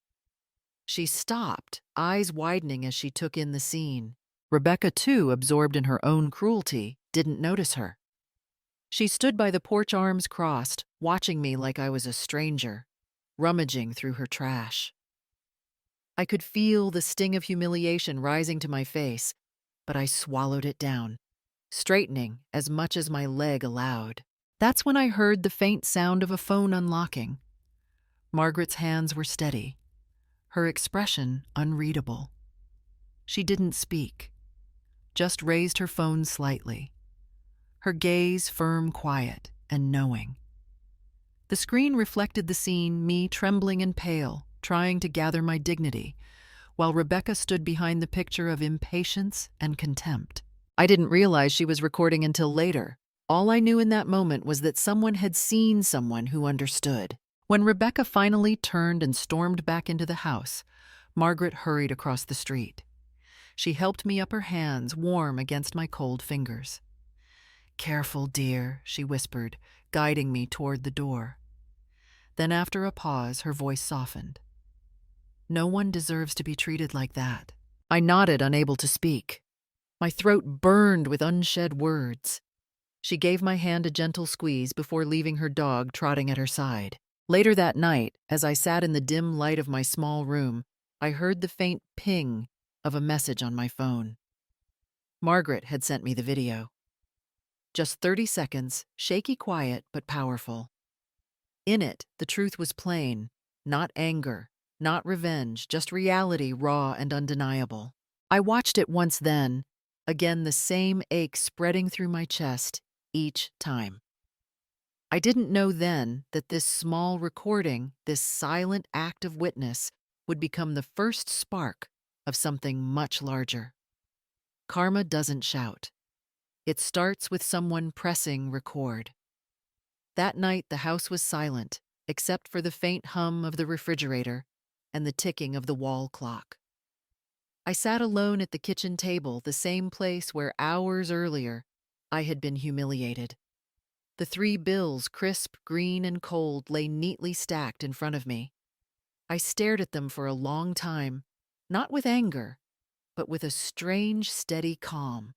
She stopped, eyes widening as she took in the scene. Rebecca, too, absorbed in her own cruelty, didn't notice her. She stood by the porch, arms crossed, watching me like I was a stranger, rummaging through her trash. I could feel the sting of humiliation rising to my face, but I swallowed it down, straightening as much as my leg allowed. That's when I heard the faint sound of a phone unlocking. Margaret's hands were steady, her expression unreadable. She didn't speak, just raised her phone slightly, her gaze firm, quiet, and knowing. The screen reflected the scene, me trembling and pale, trying to gather my dignity, while Rebecca stood behind the picture of impatience and contempt. I didn't realize she was recording until later. All I knew in that moment was that someone had seen someone who understood. When Rebecca finally turned and stormed back into the house, Margaret hurried across the street. She helped me up, her hands warm against my cold fingers. "Careful, dear," she whispered, guiding me toward the door. Then, after a pause, her voice softened. "No one deserves to be treated like that." I nodded, unable to speak. My throat burned with unshed words. She gave my hand a gentle squeeze before leaving her dog trotting at her side. Later that night, as I sat in the dim light of my small room, I heard the faint ping of a message on my phone. Margaret had sent me the video. Just 30 seconds, shaky, quiet, but powerful. In it, the truth was plain: not anger, not revenge, just reality, raw and undeniable. I watched it once, then, again, the same ache spreading through my chest each time. I didn't know then that this small recording, this silent act of witness, would become the first spark of something much larger. Karma doesn't shout. It starts with someone pressing record. That night, the house was silent, except for the faint hum of the refrigerator and the ticking of the wall clock. I sat alone at the kitchen table, the same place where hours earlier I had been humiliated. The 3 bills, crisp, green, and cold, lay neatly stacked in front of me. I stared at them for a long time, not with anger, but with a strange, steady calm.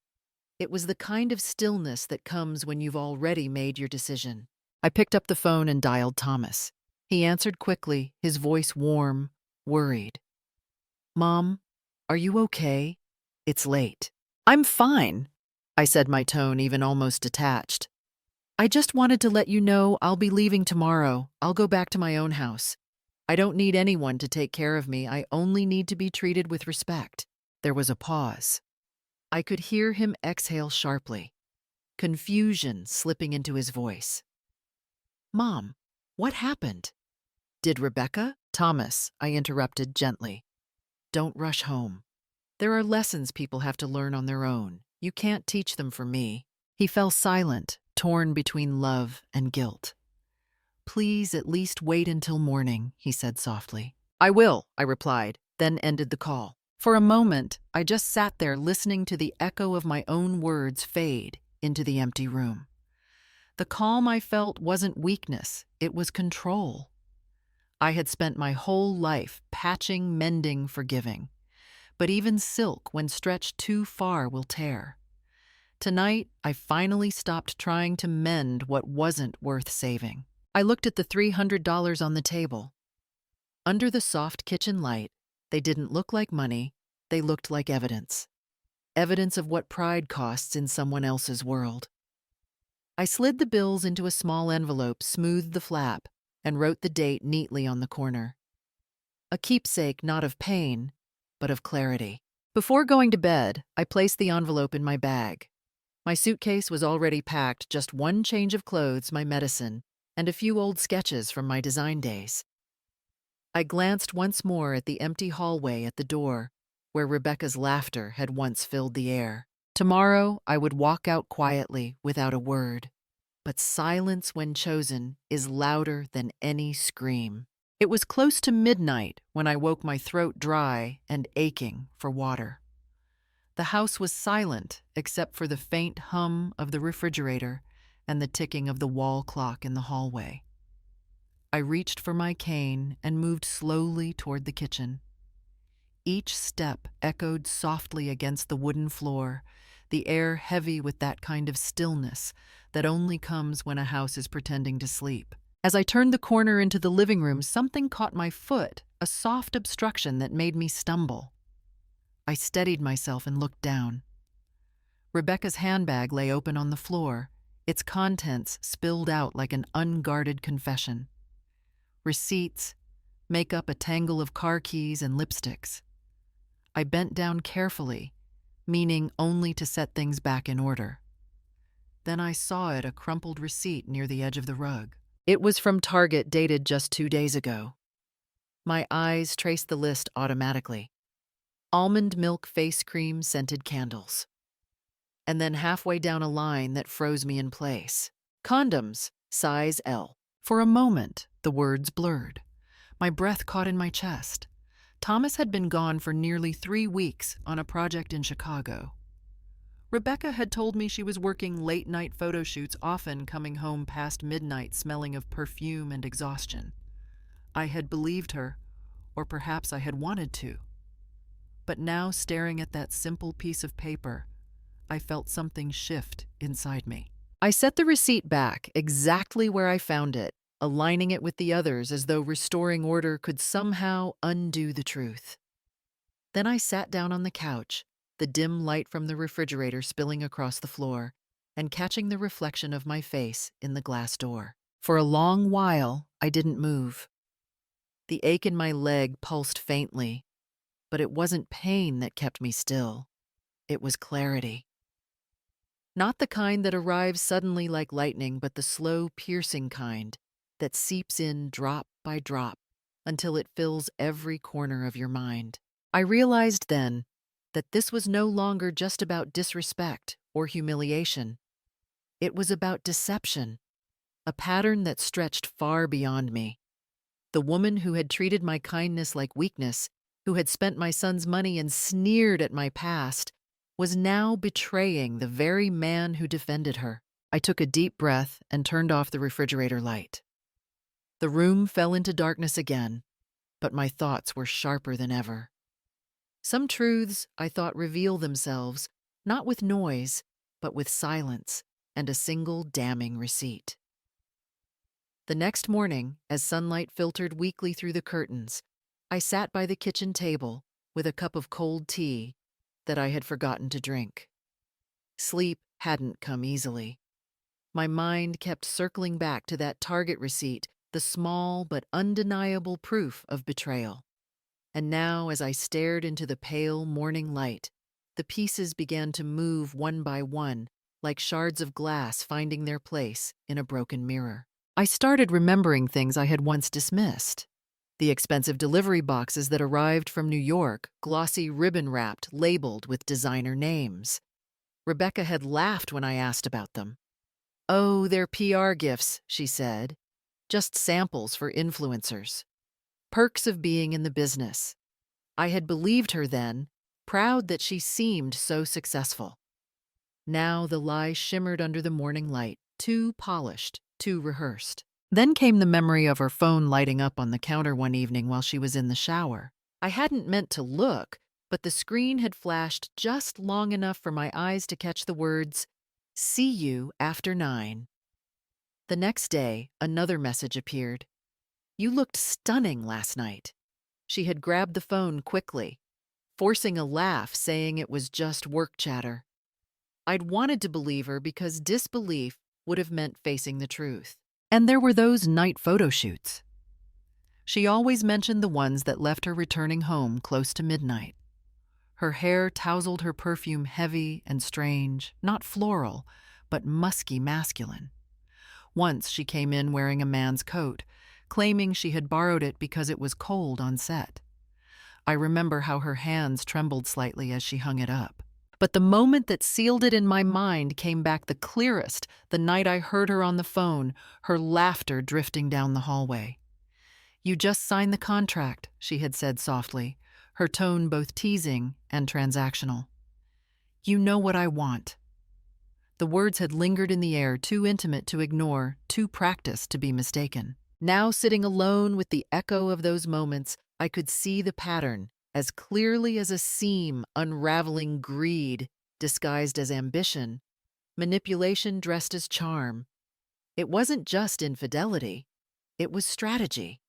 It was the kind of stillness that comes when you've already made your decision. I picked up the phone and dialed Thomas. He answered quickly, his voice warm, worried. "Mom, are you okay? It's late." "I'm fine," I said, my tone even almost detached. "I just wanted to let you know I'll be leaving tomorrow. I'll go back to my own house. I don't need anyone to take care of me. I only need to be treated with respect." There was a pause. I could hear him exhale sharply, confusion slipping into his voice. "Mom, what happened?" "Did Rebecca?" "Thomas," I interrupted gently. "Don't rush home. There are lessons people have to learn on their own. You can't teach them for me." He fell silent, torn between love and guilt. "Please at least wait until morning," he said softly. "I will," I replied, then ended the call. For a moment, I just sat there listening to the echo of my own words fade into the empty room. The calm I felt wasn't weakness, it was control. I had spent my whole life patching, mending, forgiving. But even silk, when stretched too far, will tear. Tonight, I finally stopped trying to mend what wasn't worth saving. I looked at the $300 on the table. Under the soft kitchen light, they didn't look like money, they looked like evidence. Evidence of what pride costs in someone else's world. I slid the bills into a small envelope, smoothed the flap, and wrote the date neatly on the corner. A keepsake not of pain, but of clarity. Before going to bed, I placed the envelope in my bag. My suitcase was already packed, just one change of clothes, my medicine, and a few old sketches from my design days. I glanced once more at the empty hallway at the door, where Rebecca's laughter had once filled the air. Tomorrow I would walk out quietly without a word, but silence when chosen is louder than any scream. It was close to midnight when I woke, my throat dry and aching for water. The house was silent except for the faint hum of the refrigerator and the ticking of the wall clock in the hallway. I reached for my cane and moved slowly toward the kitchen. Each step echoed softly against the wooden floor, the air heavy with that kind of stillness that only comes when a house is pretending to sleep. As I turned the corner into the living room, something caught my foot, a soft obstruction that made me stumble. I steadied myself and looked down. Rebecca's handbag lay open on the floor, its contents spilled out like an unguarded confession. Receipts, makeup, a tangle of car keys and lipsticks. I bent down carefully, meaning only to set things back in order. Then I saw it, a crumpled receipt near the edge of the rug. It was from Target, dated just 2 days ago. My eyes traced the list automatically. Almond milk face cream, scented candles. And then halfway down a line that froze me in place. Condoms, size L. For a moment, the words blurred. My breath caught in my chest. Thomas had been gone for nearly 3 weeks on a project in Chicago. Rebecca had told me she was working late-night photo shoots, often coming home past midnight smelling of perfume and exhaustion. I had believed her, or perhaps I had wanted to. But now, staring at that simple piece of paper, I felt something shift inside me. I set the receipt back exactly where I found it, aligning it with the others as though restoring order could somehow undo the truth. Then I sat down on the couch, the dim light from the refrigerator spilling across the floor, and catching the reflection of my face in the glass door. For a long while, I didn't move. The ache in my leg pulsed faintly, but it wasn't pain that kept me still. It was clarity. Not the kind that arrives suddenly like lightning, but the slow, piercing kind that seeps in drop by drop until it fills every corner of your mind. I realized then that this was no longer just about disrespect or humiliation. It was about deception, a pattern that stretched far beyond me. The woman who had treated my kindness like weakness, who had spent my son's money and sneered at my past, was now betraying the very man who defended her. I took a deep breath and turned off the refrigerator light. The room fell into darkness again, but my thoughts were sharper than ever. Some truths, I thought, reveal themselves, not with noise, but with silence and a single damning receipt. The next morning, as sunlight filtered weakly through the curtains, I sat by the kitchen table with a cup of cold tea that I had forgotten to drink. Sleep hadn't come easily. My mind kept circling back to that Target receipt, the small but undeniable proof of betrayal. And now, as I stared into the pale morning light, the pieces began to move one by one, like shards of glass finding their place in a broken mirror. I started remembering things I had once dismissed. The expensive delivery boxes that arrived from New York, glossy ribbon-wrapped, labeled with designer names. Rebecca had laughed when I asked about them. "Oh, they're PR gifts," she said. "Just samples for influencers. Perks of being in the business." I had believed her then, proud that she seemed so successful. Now the lie shimmered under the morning light, too polished, too rehearsed. Then came the memory of her phone lighting up on the counter one evening while she was in the shower. I hadn't meant to look, but the screen had flashed just long enough for my eyes to catch the words, "See you after 9." The next day, another message appeared. "You looked stunning last night." She had grabbed the phone quickly, forcing a laugh, saying it was just work chatter. I'd wanted to believe her because disbelief would have meant facing the truth. And there were those night photo shoots. She always mentioned the ones that left her returning home close to midnight. Her hair tousled, her perfume heavy and strange, not floral, but musky masculine. Once she came in wearing a man's coat, claiming she had borrowed it because it was cold on set. I remember how her hands trembled slightly as she hung it up. But the moment that sealed it in my mind came back the clearest the night I heard her on the phone, her laughter drifting down the hallway. "You just signed the contract," she had said softly, her tone both teasing and transactional. "You know what I want." The words had lingered in the air, too intimate to ignore, too practiced to be mistaken. Now, sitting alone with the echo of those moments, I could see the pattern, as clearly as a seam unraveling greed disguised as ambition, manipulation dressed as charm. It wasn't just infidelity, it was strategy.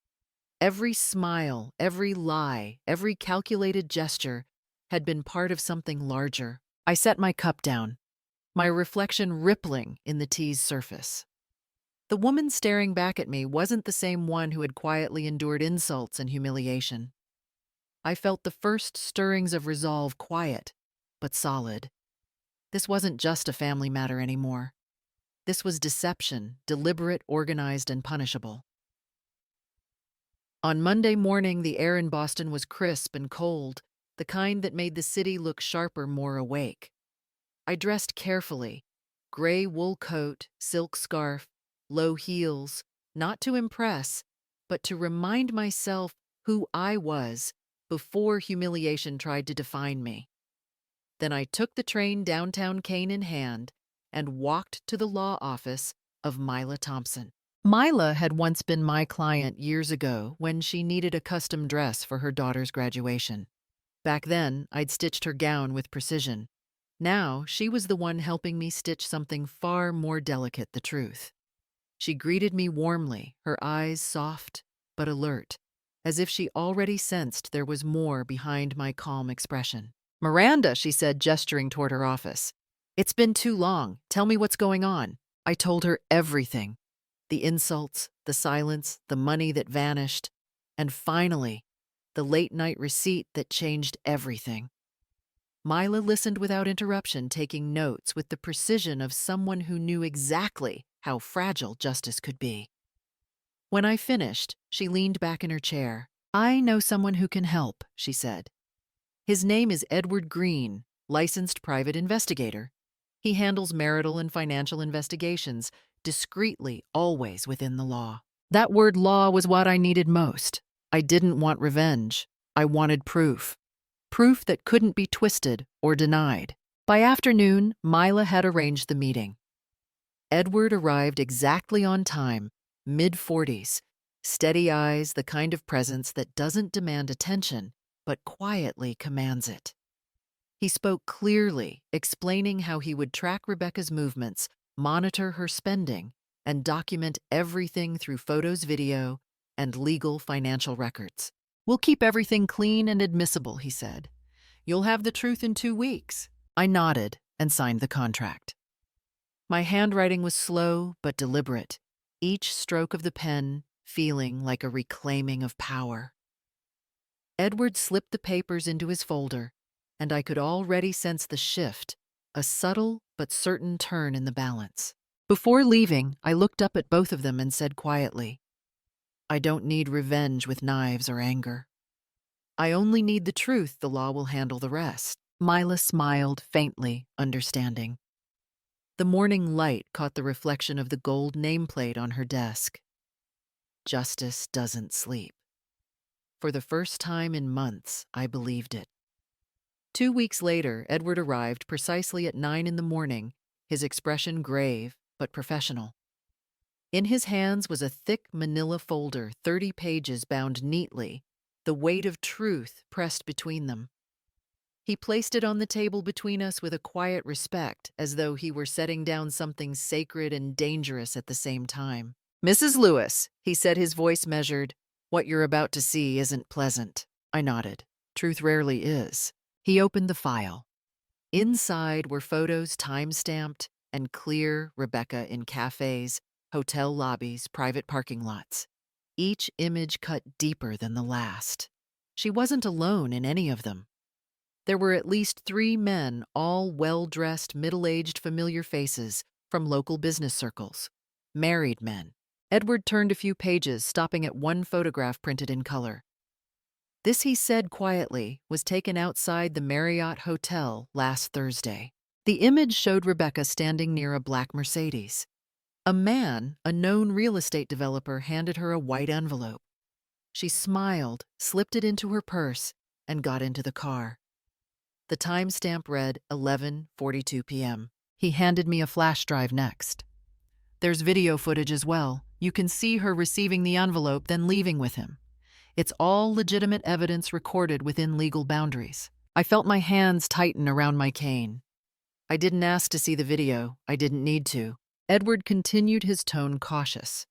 Every smile, every lie, every calculated gesture had been part of something larger. I set my cup down, my reflection rippling in the tea's surface. The woman staring back at me wasn't the same one who had quietly endured insults and humiliation. I felt the first stirrings of resolve, quiet, but solid. This wasn't just a family matter anymore. This was deception, deliberate, organized, and punishable. On Monday morning, the air in Boston was crisp and cold, the kind that made the city look sharper, more awake. I dressed carefully, gray wool coat, silk scarf, low heels, not to impress, but to remind myself who I was before humiliation tried to define me. Then I took the train downtown, cane in hand, and walked to the law office of Mila Thompson. Mila had once been my client years ago when she needed a custom dress for her daughter's graduation. Back then, I'd stitched her gown with precision. Now, she was the one helping me stitch something far more delicate, the truth. She greeted me warmly, her eyes soft but alert, as if she already sensed there was more behind my calm expression. "Miranda," she said, gesturing toward her office. "It's been too long. Tell me what's going on." I told her everything. The insults, the silence, the money that vanished, and finally, the late-night receipt that changed everything. Mila listened without interruption, taking notes with the precision of someone who knew exactly how fragile justice could be. When I finished, she leaned back in her chair. "I know someone who can help," she said. "His name is Edward Green, licensed private investigator. He handles marital and financial investigations, discreetly, always within the law." That word law was what I needed most. I didn't want revenge. I wanted proof. Proof that couldn't be twisted or denied. By afternoon, Mila had arranged the meeting. Edward arrived exactly on time, mid-40s, steady eyes, the kind of presence that doesn't demand attention, but quietly commands it. He spoke clearly, explaining how he would track Rebecca's movements, monitor her spending, and document everything through photos, video, and legal financial records. "We'll keep everything clean and admissible," he said. "You'll have the truth in 2 weeks." I nodded and signed the contract. My handwriting was slow but deliberate, each stroke of the pen feeling like a reclaiming of power. Edward slipped the papers into his folder, and I could already sense the shift, a subtle but certain turn in the balance. Before leaving, I looked up at both of them and said quietly, "I don't need revenge with knives or anger. I only need the truth. The law will handle the rest." Mila smiled faintly, understanding. The morning light caught the reflection of the gold nameplate on her desk. Justice doesn't sleep. For the first time in months, I believed it. 2 weeks later, Edward arrived precisely at 9 in the morning, his expression grave but professional. In his hands was a thick manila folder, 30 pages bound neatly, the weight of truth pressed between them. He placed it on the table between us with a quiet respect, as though he were setting down something sacred and dangerous at the same time. "Mrs. Lewis," he said, his voice measured, "what you're about to see isn't pleasant." I nodded. Truth rarely is. He opened the file. Inside were photos time-stamped and clear, Rebecca in cafes, hotel lobbies, private parking lots. Each image cut deeper than the last. She wasn't alone in any of them. There were at least 3 men, all well-dressed, middle-aged, familiar faces from local business circles. Married men. Edward turned a few pages, stopping at one photograph printed in color. This, he said quietly, was taken outside the Marriott Hotel last Thursday. The image showed Rebecca standing near a black Mercedes. A man, a known real estate developer, handed her a white envelope. She smiled, slipped it into her purse, and got into the car. The timestamp read 11:42 p.m. He handed me a flash drive next. There's video footage as well. You can see her receiving the envelope, then leaving with him. It's all legitimate evidence recorded within legal boundaries. I felt my hands tighten around my cane. I didn't ask to see the video. I didn't need to. Edward continued, his tone cautious.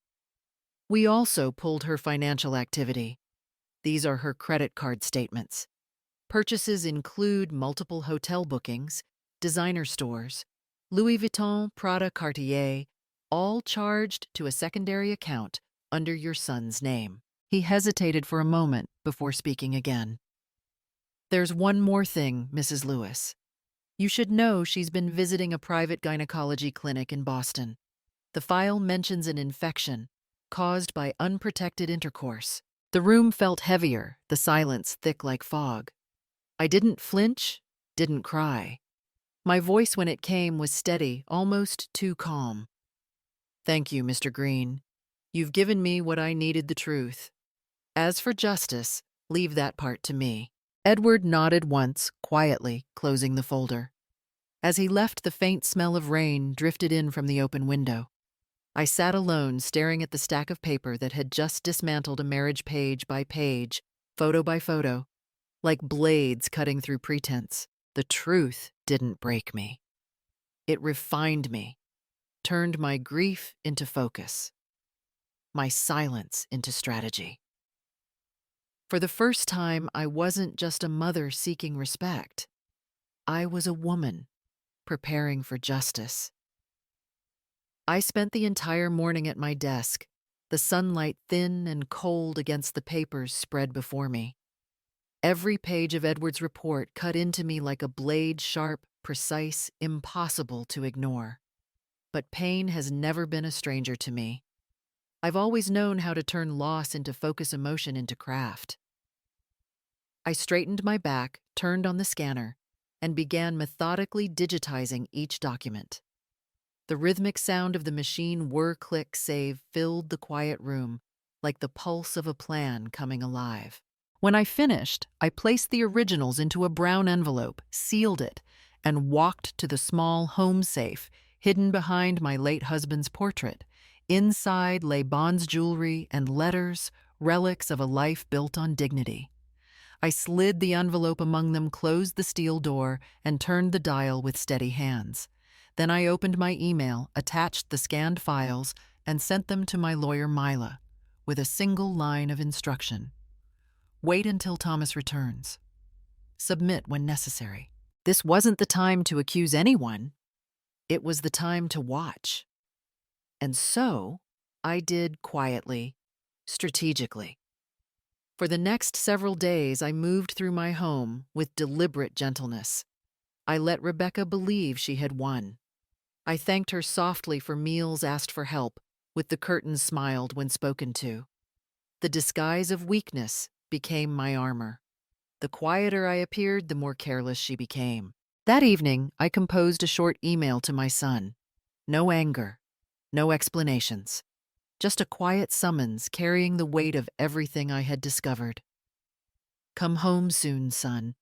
We also pulled her financial activity. These are her credit card statements. Purchases include multiple hotel bookings, designer stores, Louis Vuitton, Prada, Cartier, all charged to a secondary account under your son's name. He hesitated for a moment before speaking again. There's one more thing, Mrs. Lewis. You should know she's been visiting a private gynecology clinic in Boston. The file mentions an infection caused by unprotected intercourse. The room felt heavier, the silence thick like fog. I didn't flinch, didn't cry. My voice, when it came, was steady, almost too calm. Thank you, Mr. Green. You've given me what I needed, the truth. As for justice, leave that part to me. Edward nodded once, quietly, closing the folder. As he left, the faint smell of rain drifted in from the open window. I sat alone, staring at the stack of paper that had just dismantled a marriage, page by page, photo by photo, like blades cutting through pretense. The truth didn't break me. It refined me, turned my grief into focus, my silence into strategy. For the first time, I wasn't just a mother seeking respect. I was a woman preparing for justice. I spent the entire morning at my desk, the sunlight thin and cold against the papers spread before me. Every page of Edward's report cut into me like a blade, sharp, precise, impossible to ignore. But pain has never been a stranger to me. I've always known how to turn loss into focus, emotion into craft. I straightened my back, turned on the scanner, and began methodically digitizing each document. The rhythmic sound of the machine whir, click, save filled the quiet room like the pulse of a plan coming alive. When I finished, I placed the originals into a brown envelope, sealed it, and walked to the small home safe hidden behind my late husband's portrait. Inside lay Bond's jewelry and letters, relics of a life built on dignity. I slid the envelope among them, closed the steel door, and turned the dial with steady hands. Then I opened my email, attached the scanned files, and sent them to my lawyer, Mila, with a single line of instruction. Wait until Thomas returns. Submit when necessary. This wasn't the time to accuse anyone. It was the time to watch. And so, I did quietly, strategically. For the next several days, I moved through my home with deliberate gentleness. I let Rebecca believe she had won. I thanked her softly for meals, asked for help, with the curtains smiled when spoken to. The disguise of weakness became my armor. The quieter I appeared, the more careless she became. That evening, I composed a short email to my son. No anger, no explanations. Just a quiet summons carrying the weight of everything I had discovered. Come home soon, son.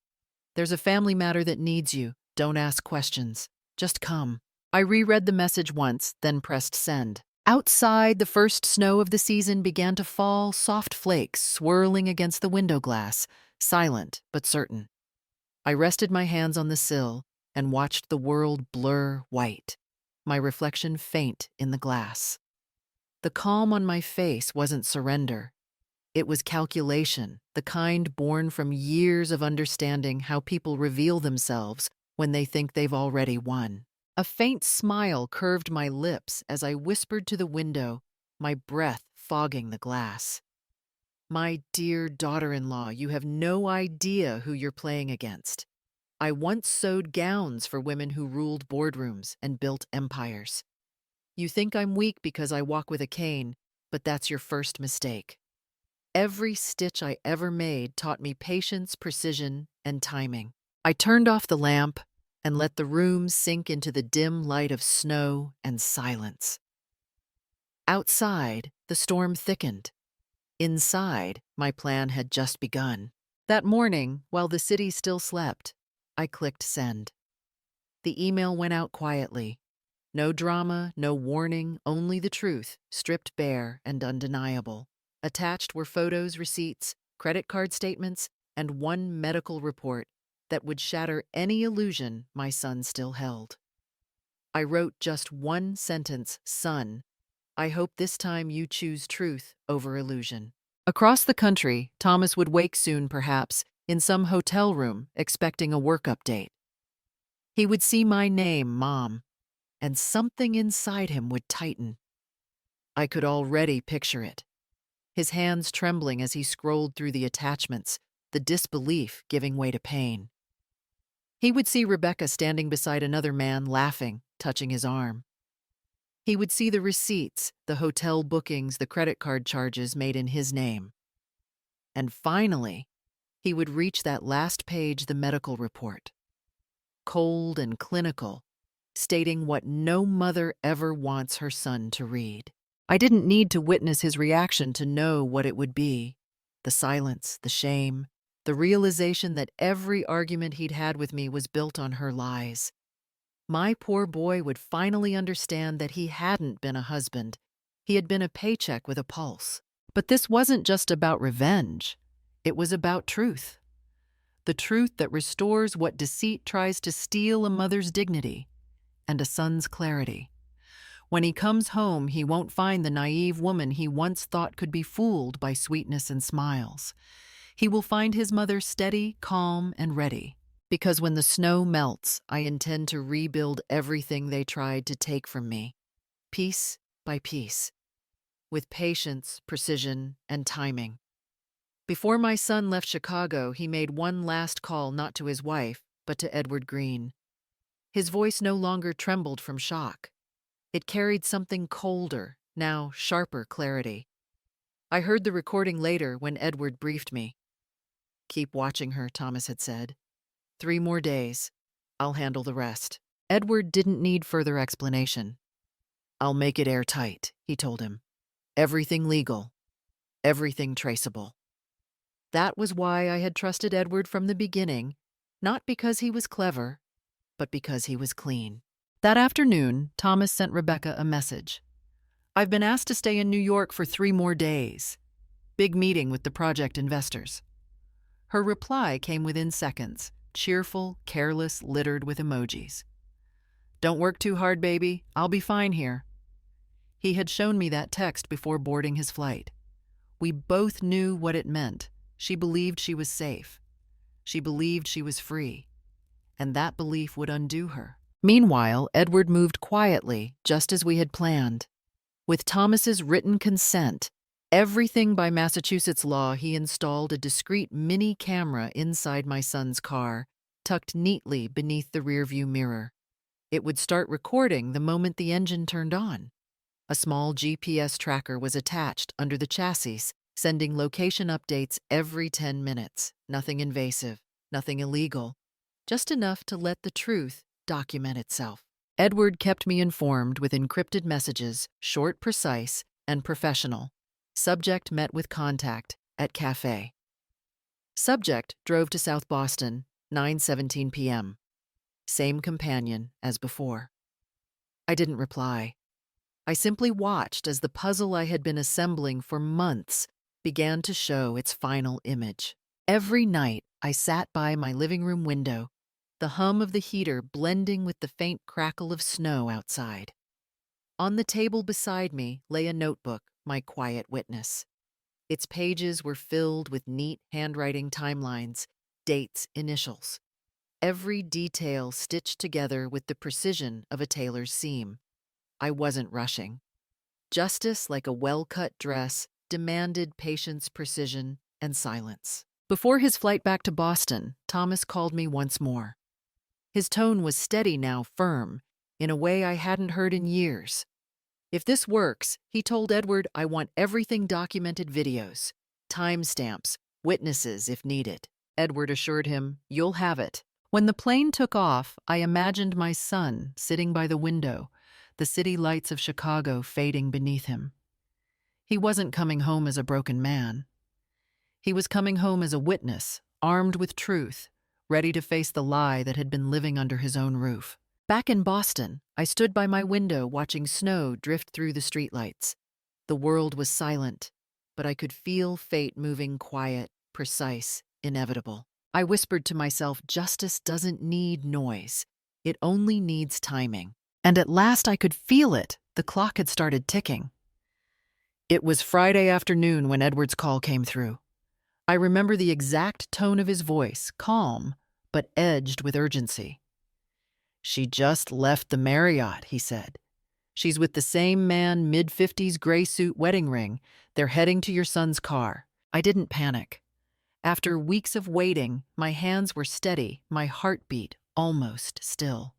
There's a family matter that needs you. Don't ask questions. Just come. I reread the message once, then pressed send. Outside, the first snow of the season began to fall, soft flakes swirling against the window glass, silent but certain. I rested my hands on the sill and watched the world blur white, my reflection faint in the glass. The calm on my face wasn't surrender. It was calculation, the kind born from years of understanding how people reveal themselves when they think they've already won. A faint smile curved my lips as I whispered to the window, my breath fogging the glass. My dear daughter-in-law, you have no idea who you're playing against. I once sewed gowns for women who ruled boardrooms and built empires. You think I'm weak because I walk with a cane, but that's your first mistake. Every stitch I ever made taught me patience, precision, and timing. I turned off the lamp and let the room sink into the dim light of snow and silence. Outside, the storm thickened. Inside, my plan had just begun. That morning, while the city still slept, I clicked send. The email went out quietly. No drama, no warning, only the truth, stripped bare and undeniable. Attached were photos, receipts, credit card statements, and one medical report that would shatter any illusion my son still held. I wrote just one sentence, "Son, I hope this time you choose truth over illusion." Across the country, Thomas would wake soon, perhaps, in some hotel room, expecting a work update. He would see my name, Mom, and something inside him would tighten. I could already picture it. His hands trembling as he scrolled through the attachments, the disbelief giving way to pain. He would see Rebecca standing beside another man, laughing, touching his arm. He would see the receipts, the hotel bookings, the credit card charges made in his name. And finally, he would reach that last page, the medical report. Cold and clinical, stating what no mother ever wants her son to read. I didn't need to witness his reaction to know what it would be. The silence, the shame, the realization that every argument he'd had with me was built on her lies. My poor boy would finally understand that he hadn't been a husband. He had been a paycheck with a pulse. But this wasn't just about revenge. It was about truth. The truth that restores what deceit tries to steal a mother's dignity and a son's clarity. When he comes home, he won't find the naive woman he once thought could be fooled by sweetness and smiles. He will find his mother steady, calm, and ready. Because when the snow melts, I intend to rebuild everything they tried to take from me, piece by piece, with patience, precision, and timing. Before my son left Chicago, he made one last call, not to his wife, but to Edward Green. His voice no longer trembled from shock. It carried something colder, now sharper clarity. I heard the recording later when Edward briefed me. "Keep watching her," Thomas had said. 3 more days. I'll handle the rest." Edward didn't need further explanation. "I'll make it airtight," he told him. "Everything legal. Everything traceable." That was why I had trusted Edward from the beginning, not because he was clever, but because he was clean. That afternoon, Thomas sent Rebecca a message. "I've been asked to stay in New York for 3 more days. Big meeting with the project investors." Her reply came within seconds, cheerful, careless, littered with emojis. "Don't work too hard, baby. I'll be fine here." He had shown me that text before boarding his flight. We both knew what it meant. She believed she was safe. She believed she was free. And that belief would undo her. Meanwhile, Edward moved quietly, just as we had planned. With Thomas's written consent, everything by Massachusetts law, he installed a discreet mini camera inside my son's car, tucked neatly beneath the rearview mirror. It would start recording the moment the engine turned on. A small GPS tracker was attached under the chassis, sending location updates every 10 minutes. Nothing invasive, nothing illegal, just enough to let the truth document itself. Edward kept me informed with encrypted messages, short, precise, and professional. Subject met with contact at cafe. Subject drove to South Boston, 9:17 p.m. Same companion as before. I didn't reply. I simply watched as the puzzle I had been assembling for months began to show its final image. Every night, I sat by my living room window, the hum of the heater blending with the faint crackle of snow outside. On the table beside me lay a notebook, my quiet witness. Its pages were filled with neat handwriting timelines, dates, initials. Every detail stitched together with the precision of a tailor's seam. I wasn't rushing. Justice, like a well-cut dress, demanded patience, precision, and silence. Before his flight back to Boston, Thomas called me once more. His tone was steady now, firm, in a way I hadn't heard in years. If this works, he told Edward, I want everything documented videos, timestamps, witnesses if needed. Edward assured him, you'll have it. When the plane took off, I imagined my son sitting by the window, the city lights of Chicago fading beneath him. He wasn't coming home as a broken man. He was coming home as a witness, armed with truth, ready to face the lie that had been living under his own roof. Back in Boston, I stood by my window watching snow drift through the streetlights. The world was silent, but I could feel fate moving quiet, precise, inevitable. I whispered to myself, justice doesn't need noise. It only needs timing. And at last I could feel it. The clock had started ticking. It was Friday afternoon when Edward's call came through. I remember the exact tone of his voice, calm, but edged with urgency. She just left the Marriott, he said. She's with the same man, mid-50s gray suit wedding ring. They're heading to your son's car. I didn't panic. After weeks of waiting, my hands were steady, my heartbeat almost still.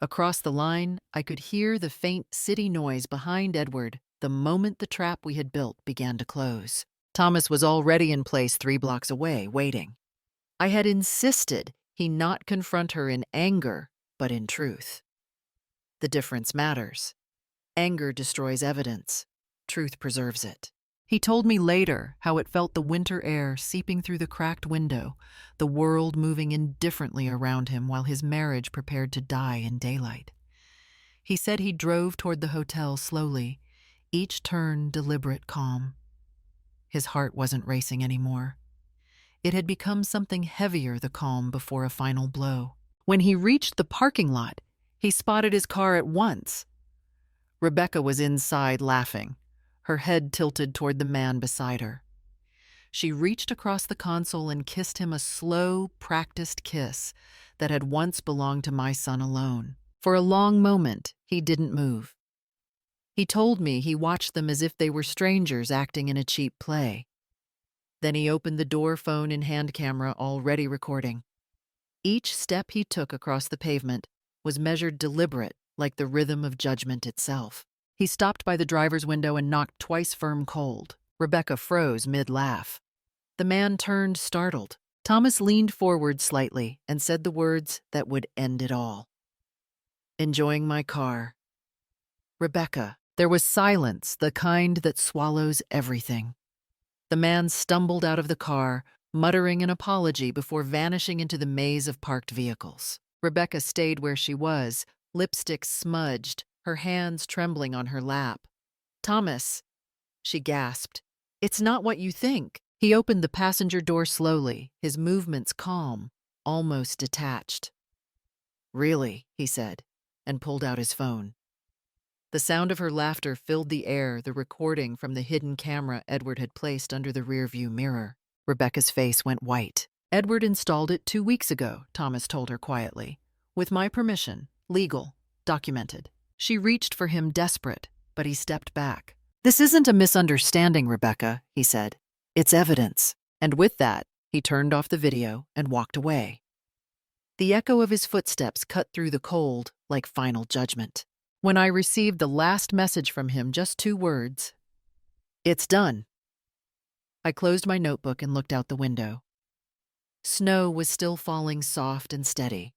Across the line, I could hear the faint city noise behind Edward the moment the trap we had built began to close. Thomas was already in place 3 blocks away, waiting. I had insisted he not confront her in anger, but in truth. The difference matters. Anger destroys evidence. Truth preserves it. He told me later how it felt the winter air seeping through the cracked window, the world moving indifferently around him while his marriage prepared to die in daylight. He said he drove toward the hotel slowly, each turn deliberate calm. His heart wasn't racing anymore. It had become something heavier, the calm before a final blow. When he reached the parking lot, he spotted his car at once. Rebecca was inside laughing, her head tilted toward the man beside her. She reached across the console and kissed him a slow, practiced kiss that had once belonged to my son alone. For a long moment, he didn't move. He told me he watched them as if they were strangers acting in a cheap play. Then he opened the door phone and hand camera, already recording. Each step he took across the pavement was measured deliberate, like the rhythm of judgment itself. He stopped by the driver's window and knocked twice firm cold. Rebecca froze mid-laugh. The man turned, startled. Thomas leaned forward slightly and said the words that would end it all. Enjoying my car. Rebecca. There was silence, the kind that swallows everything. The man stumbled out of the car, muttering an apology before vanishing into the maze of parked vehicles. Rebecca stayed where she was, lipstick smudged, her hands trembling on her lap. Thomas, she gasped. It's not what you think. He opened the passenger door slowly, his movements calm, almost detached. Really, he said, and pulled out his phone. The sound of her laughter filled the air, the recording from the hidden camera Edward had placed under the rearview mirror. Rebecca's face went white. Edward installed it 2 weeks ago, Thomas told her quietly. With my permission, legal, documented. She reached for him desperate, but he stepped back. This isn't a misunderstanding, Rebecca, he said. It's evidence. And with that, he turned off the video and walked away. The echo of his footsteps cut through the cold like final judgment. When I received the last message from him, just 2 words. It's done. I closed my notebook and looked out the window. Snow was still falling soft and steady.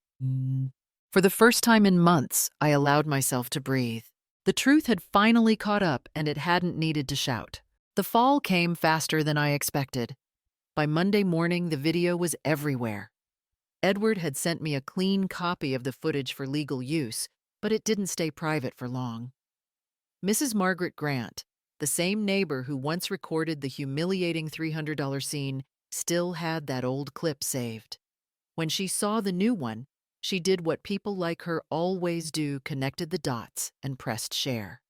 For the first time in months, I allowed myself to breathe. The truth had finally caught up, and it hadn't needed to shout. The fall came faster than I expected. By Monday morning, the video was everywhere. Edward had sent me a clean copy of the footage for legal use, but it didn't stay private for long. Mrs. Margaret Grant, the same neighbor who once recorded the humiliating $300 scene, still had that old clip saved. When she saw the new one, she did what people like her always do, connected the dots and pressed share.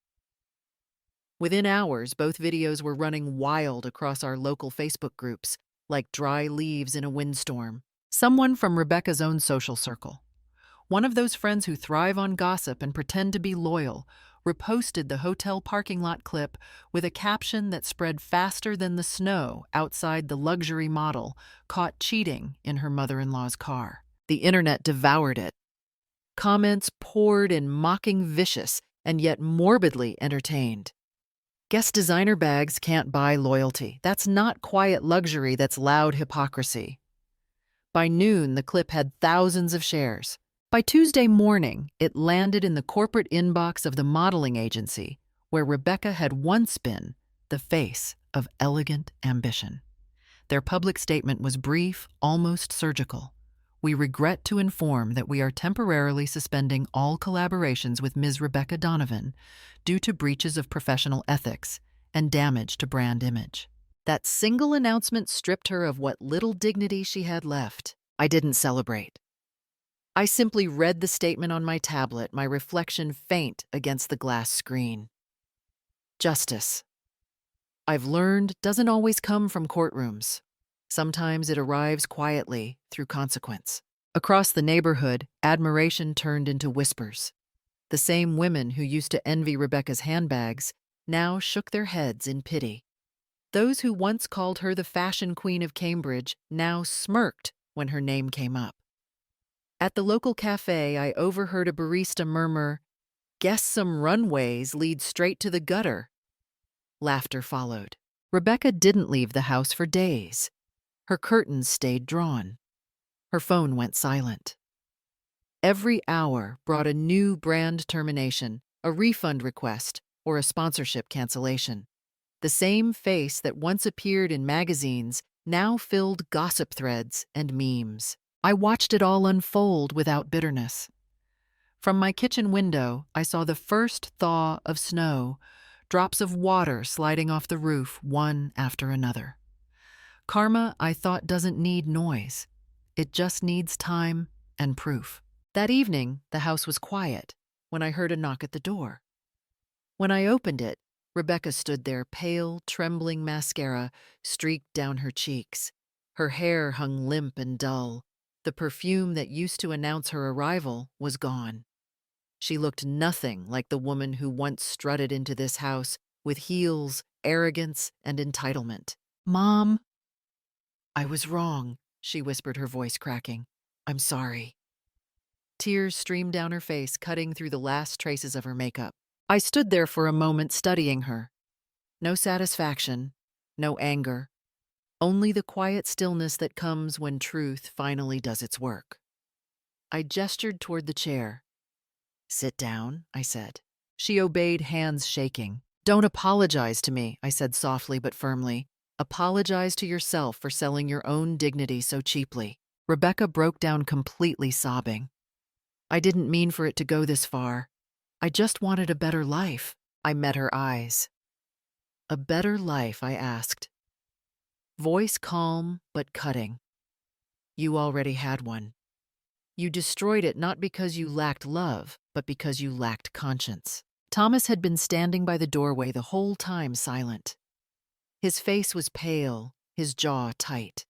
Within hours, both videos were running wild across our local Facebook groups, like dry leaves in a windstorm. Someone from Rebecca's own social circle, one of those friends who thrive on gossip and pretend to be loyal, reposted the hotel parking lot clip with a caption that spread faster than the snow outside the luxury model caught cheating in her mother-in-law's car. The internet devoured it. Comments poured in, mocking vicious, and yet morbidly entertained. Guess designer bags can't buy loyalty. That's not quiet luxury, that's loud hypocrisy. By noon, the clip had thousands of shares. By Tuesday morning, it landed in the corporate inbox of the modeling agency, where Rebecca had once been the face of elegant ambition. Their public statement was brief, almost surgical. We regret to inform that we are temporarily suspending all collaborations with Ms. Rebecca Donovan due to breaches of professional ethics and damage to brand image. That single announcement stripped her of what little dignity she had left. I didn't celebrate. I simply read the statement on my tablet, my reflection faint against the glass screen. Justice, I've learned, doesn't always come from courtrooms. Sometimes it arrives quietly through consequence. Across the neighborhood, admiration turned into whispers. The same women who used to envy Rebecca's handbags now shook their heads in pity. Those who once called her the fashion queen of Cambridge now smirked when her name came up. At the local cafe, I overheard a barista murmur, "Guess some runways lead straight to the gutter." Laughter followed. Rebecca didn't leave the house for days. Her curtains stayed drawn. Her phone went silent. Every hour brought a new brand termination, a refund request, or a sponsorship cancellation. The same face that once appeared in magazines now filled gossip threads and memes. I watched it all unfold without bitterness. From my kitchen window, I saw the first thaw of snow, drops of water sliding off the roof one after another. Karma, I thought, doesn't need noise. It just needs time and proof. That evening, the house was quiet when I heard a knock at the door. When I opened it, Rebecca stood there, pale, trembling mascara streaked down her cheeks. Her hair hung limp and dull. The perfume that used to announce her arrival was gone. She looked nothing like the woman who once strutted into this house with heels, arrogance, and entitlement. "Mom, I was wrong," she whispered, her voice cracking. "I'm sorry." Tears streamed down her face, cutting through the last traces of her makeup. I stood there for a moment studying her. No satisfaction, no anger, only the quiet stillness that comes when truth finally does its work. I gestured toward the chair. "Sit down," I said. She obeyed, hands shaking. "Don't apologize to me," I said softly but firmly. "Apologize to yourself for selling your own dignity so cheaply." Rebecca broke down completely, sobbing. "I didn't mean for it to go this far. I just wanted a better life." I met her eyes. "A better life?" I asked. Voice calm but cutting. "You already had one. You destroyed it not because you lacked love, but because you lacked conscience." Thomas had been standing by the doorway the whole time, silent. His face was pale, his jaw tight.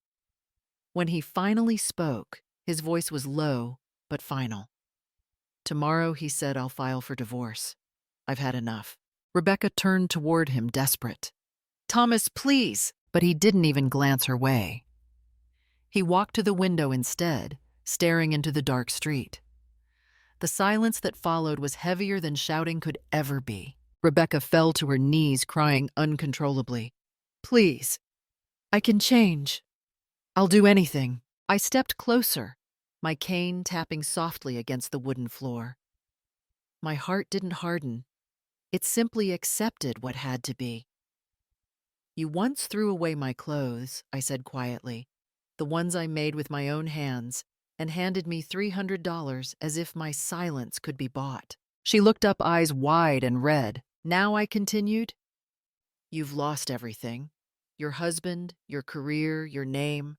When he finally spoke, his voice was low but final. "Tomorrow," he said, "I'll file for divorce. I've had enough." Rebecca turned toward him, desperate. "Thomas, please!" But he didn't even glance her way. He walked to the window instead, staring into the dark street. The silence that followed was heavier than shouting could ever be. Rebecca fell to her knees, crying uncontrollably. "Please, I can change. I'll do anything." I stepped closer, my cane tapping softly against the wooden floor. My heart didn't harden. It simply accepted what had to be. "You once threw away my clothes," I said quietly, "the ones I made with my own hands, and handed me $300 as if my silence could be bought." She looked up, eyes wide and red. "Now," I continued, "you've lost everything. Your husband, your career, your name.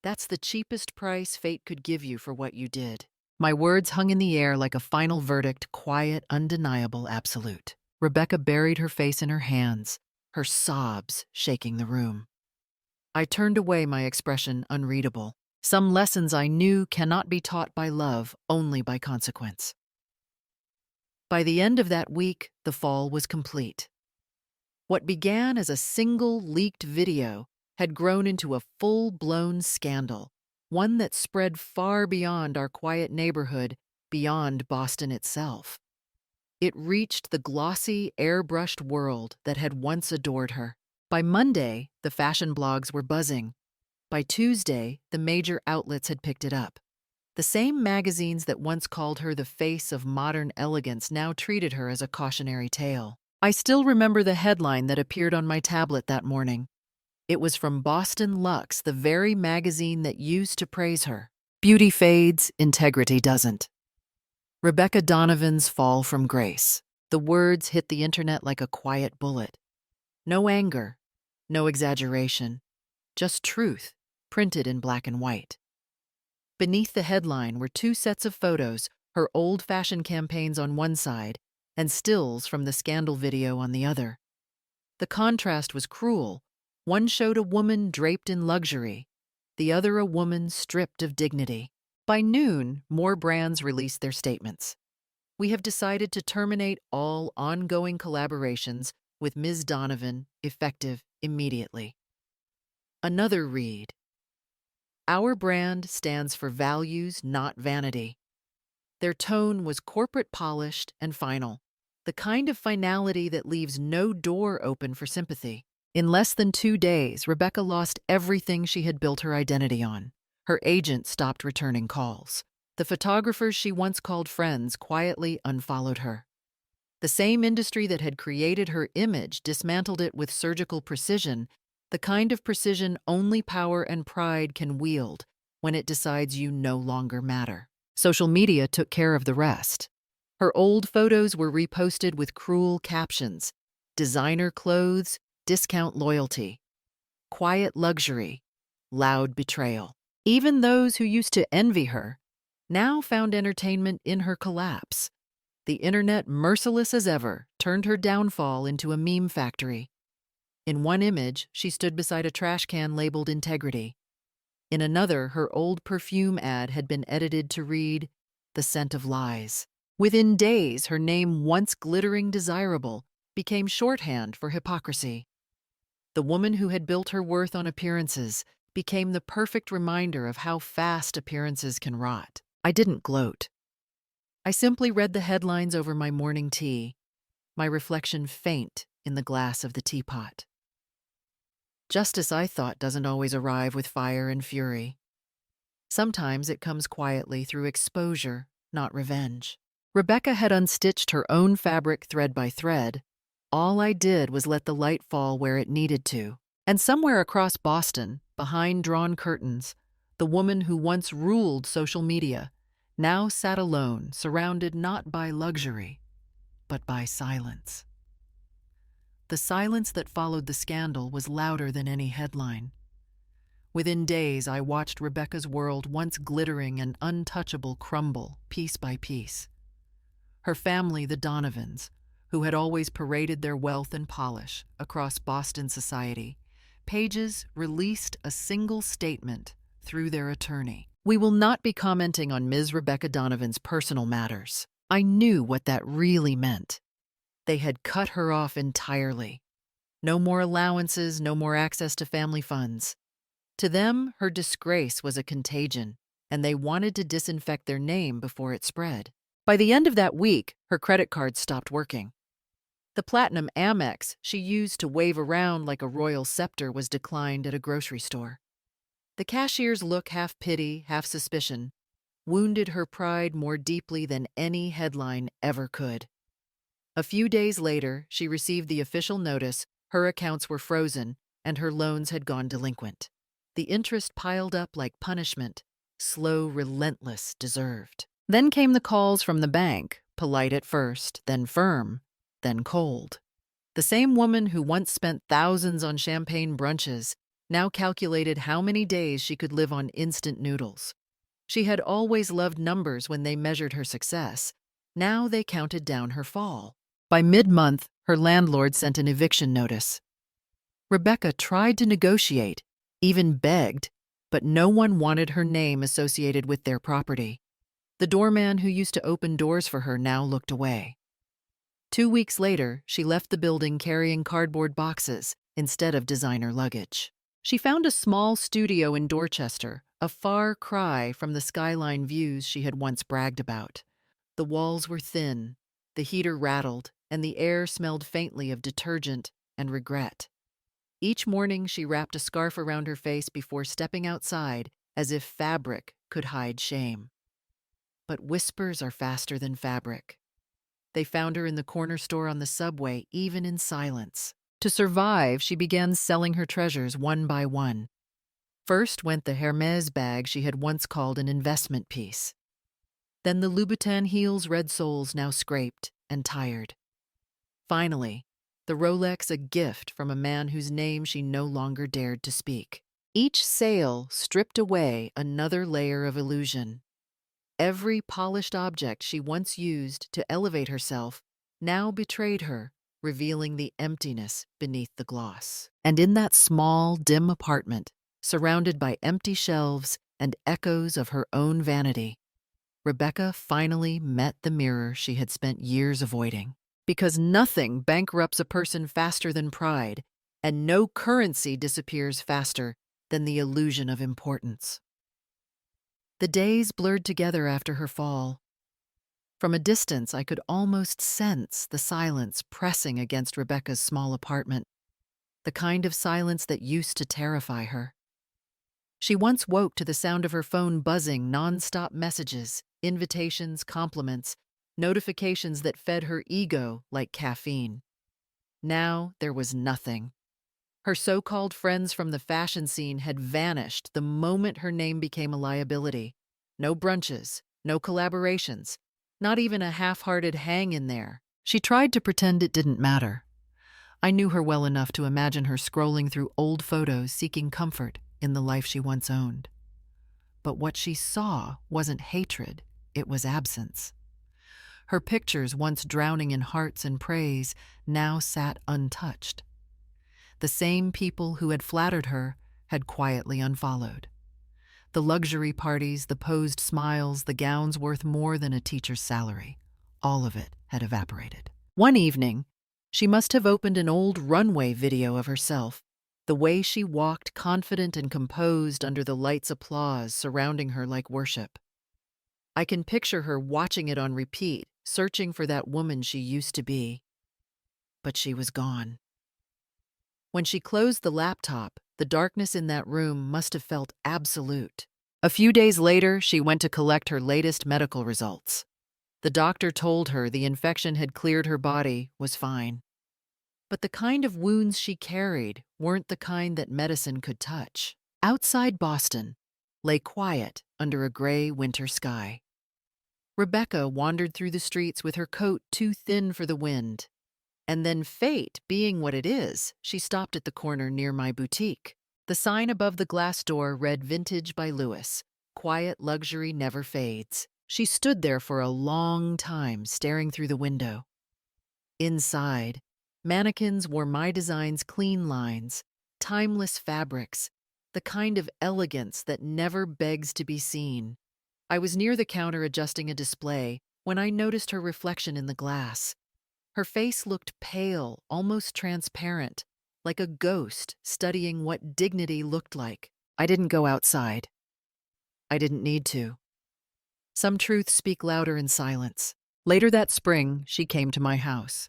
That's the cheapest price fate could give you for what you did." My words hung in the air like a final verdict, quiet, undeniable, absolute. Rebecca buried her face in her hands, her sobs shaking the room. I turned away, my expression unreadable. Some lessons I knew cannot be taught by love, only by consequence. By the end of that week, the fall was complete. What began as a single leaked video had grown into a full-blown scandal, one that spread far beyond our quiet neighborhood, beyond Boston itself. It reached the glossy, airbrushed world that had once adored her. By Monday, the fashion blogs were buzzing. By Tuesday, the major outlets had picked it up. The same magazines that once called her the face of modern elegance now treated her as a cautionary tale. I still remember the headline that appeared on my tablet that morning. It was from Boston Luxe, the very magazine that used to praise her. Beauty fades, integrity doesn't. Rebecca Donovan's fall from grace. The words hit the internet like a quiet bullet. No anger, no exaggeration, just truth, printed in black and white. Beneath the headline were two sets of photos, her old-fashioned campaigns on one side and stills from the scandal video on the other. The contrast was cruel. One showed a woman draped in luxury, the other a woman stripped of dignity. By noon, more brands released their statements. We have decided to terminate all ongoing collaborations with Ms. Donovan, effective immediately. Another read. Our brand stands for values, not vanity. Their tone was corporate polished and final, the kind of finality that leaves no door open for sympathy. In less than 2 days, Rebecca lost everything she had built her identity on. Her agent stopped returning calls. The photographers she once called friends quietly unfollowed her. The same industry that had created her image dismantled it with surgical precision, the kind of precision only power and pride can wield when it decides you no longer matter. Social media took care of the rest. Her old photos were reposted with cruel captions: designer clothes, discount loyalty, quiet luxury, loud betrayal. Even those who used to envy her now found entertainment in her collapse. The internet, merciless as ever, turned her downfall into a meme factory. In one image, she stood beside a trash can labeled integrity. In another, her old perfume ad had been edited to read, "The scent of lies." Within days, her name, once glittering desirable, became shorthand for hypocrisy. The woman who had built her worth on appearances became the perfect reminder of how fast appearances can rot. I didn't gloat. I simply read the headlines over my morning tea, my reflection faint in the glass of the teapot. Justice, I thought, doesn't always arrive with fire and fury. Sometimes it comes quietly through exposure, not revenge. Rebecca had unstitched her own fabric thread by thread. All I did was let the light fall where it needed to. And somewhere across Boston, behind drawn curtains, the woman who once ruled social media now sat alone, surrounded not by luxury, but by silence. The silence that followed the scandal was louder than any headline. Within days, I watched Rebecca's world, once glittering and untouchable, crumble piece by piece. Her family, the Donovans, who had always paraded their wealth and polish across Boston society, Pages released a single statement through their attorney. "We will not be commenting on Ms. Rebecca Donovan's personal matters." I knew what that really meant. They had cut her off entirely. No more allowances, no more access to family funds. To them, her disgrace was a contagion, and they wanted to disinfect their name before it spread. By the end of that week, her credit card stopped working. The platinum Amex she used to wave around like a royal scepter was declined at a grocery store. The cashier's look, half pity, half suspicion, wounded her pride more deeply than any headline ever could. A few days later, she received the official notice her accounts were frozen and her loans had gone delinquent. The interest piled up like punishment, slow, relentless, deserved. Then came the calls from the bank, polite at first, then firm, then cold. The same woman who once spent thousands on champagne brunches now calculated how many days she could live on instant noodles. She had always loved numbers when they measured her success. Now they counted down her fall. By mid-month, her landlord sent an eviction notice. Rebecca tried to negotiate, even begged, but no one wanted her name associated with their property. The doorman who used to open doors for her now looked away. 2 weeks later, she left the building carrying cardboard boxes instead of designer luggage. She found a small studio in Dorchester, a far cry from the skyline views she had once bragged about. The walls were thin, The heater rattled, and the air smelled faintly of detergent and regret. Each morning she wrapped a scarf around her face before stepping outside, as if fabric could hide shame. But whispers are faster than fabric. They found her in the corner store on the subway, even in silence. To survive, she began selling her treasures one by one. First went the Hermès bag she had once called an investment piece. Then the Louboutin heels red soles now scraped and tired. Finally, the Rolex a gift from a man whose name she no longer dared to speak. Each sale stripped away another layer of illusion. Every polished object she once used to elevate herself now betrayed her, revealing the emptiness beneath the gloss. And in that small, dim apartment, surrounded by empty shelves and echoes of her own vanity, Rebecca finally met the mirror she had spent years avoiding. Because nothing bankrupts a person faster than pride, and no currency disappears faster than the illusion of importance. The days blurred together after her fall. From a distance, I could almost sense the silence pressing against Rebecca's small apartment, the kind of silence that used to terrify her. She once woke to the sound of her phone buzzing, non-stop messages, invitations, compliments, notifications that fed her ego like caffeine. Now there was nothing. Her so-called friends from the fashion scene had vanished the moment her name became a liability. No brunches, no collaborations, not even a half-hearted hang in there. She tried to pretend it didn't matter. I knew her well enough to imagine her scrolling through old photos seeking comfort in the life she once owned. But what she saw wasn't hatred, it was absence. Her pictures, once drowning in hearts and praise, now sat untouched. The same people who had flattered her had quietly unfollowed. The luxury parties, the posed smiles, the gowns worth more than a teacher's salary, all of it had evaporated. One evening, she must have opened an old runway video of herself, the way she walked confident and composed under the lights' applause surrounding her like worship. I can picture her watching it on repeat, searching for that woman she used to be. But she was gone. When she closed the laptop, the darkness in that room must have felt absolute. A few days later, she went to collect her latest medical results. The doctor told her the infection had cleared her body, was fine. But the kind of wounds she carried weren't the kind that medicine could touch. Outside Boston, lay quiet under a gray winter sky. Rebecca wandered through the streets with her coat too thin for the wind. And then fate being what it is, she stopped at the corner near my boutique. The sign above the glass door read Vintage by Lewis. Quiet luxury never fades. She stood there for a long time, staring through the window. Inside, mannequins wore my design's clean lines, timeless fabrics, the kind of elegance that never begs to be seen. I was near the counter adjusting a display when I noticed her reflection in the glass. Her face looked pale, almost transparent, like a ghost studying what dignity looked like. I didn't go outside. I didn't need to. Some truths speak louder in silence. Later that spring, she came to my house.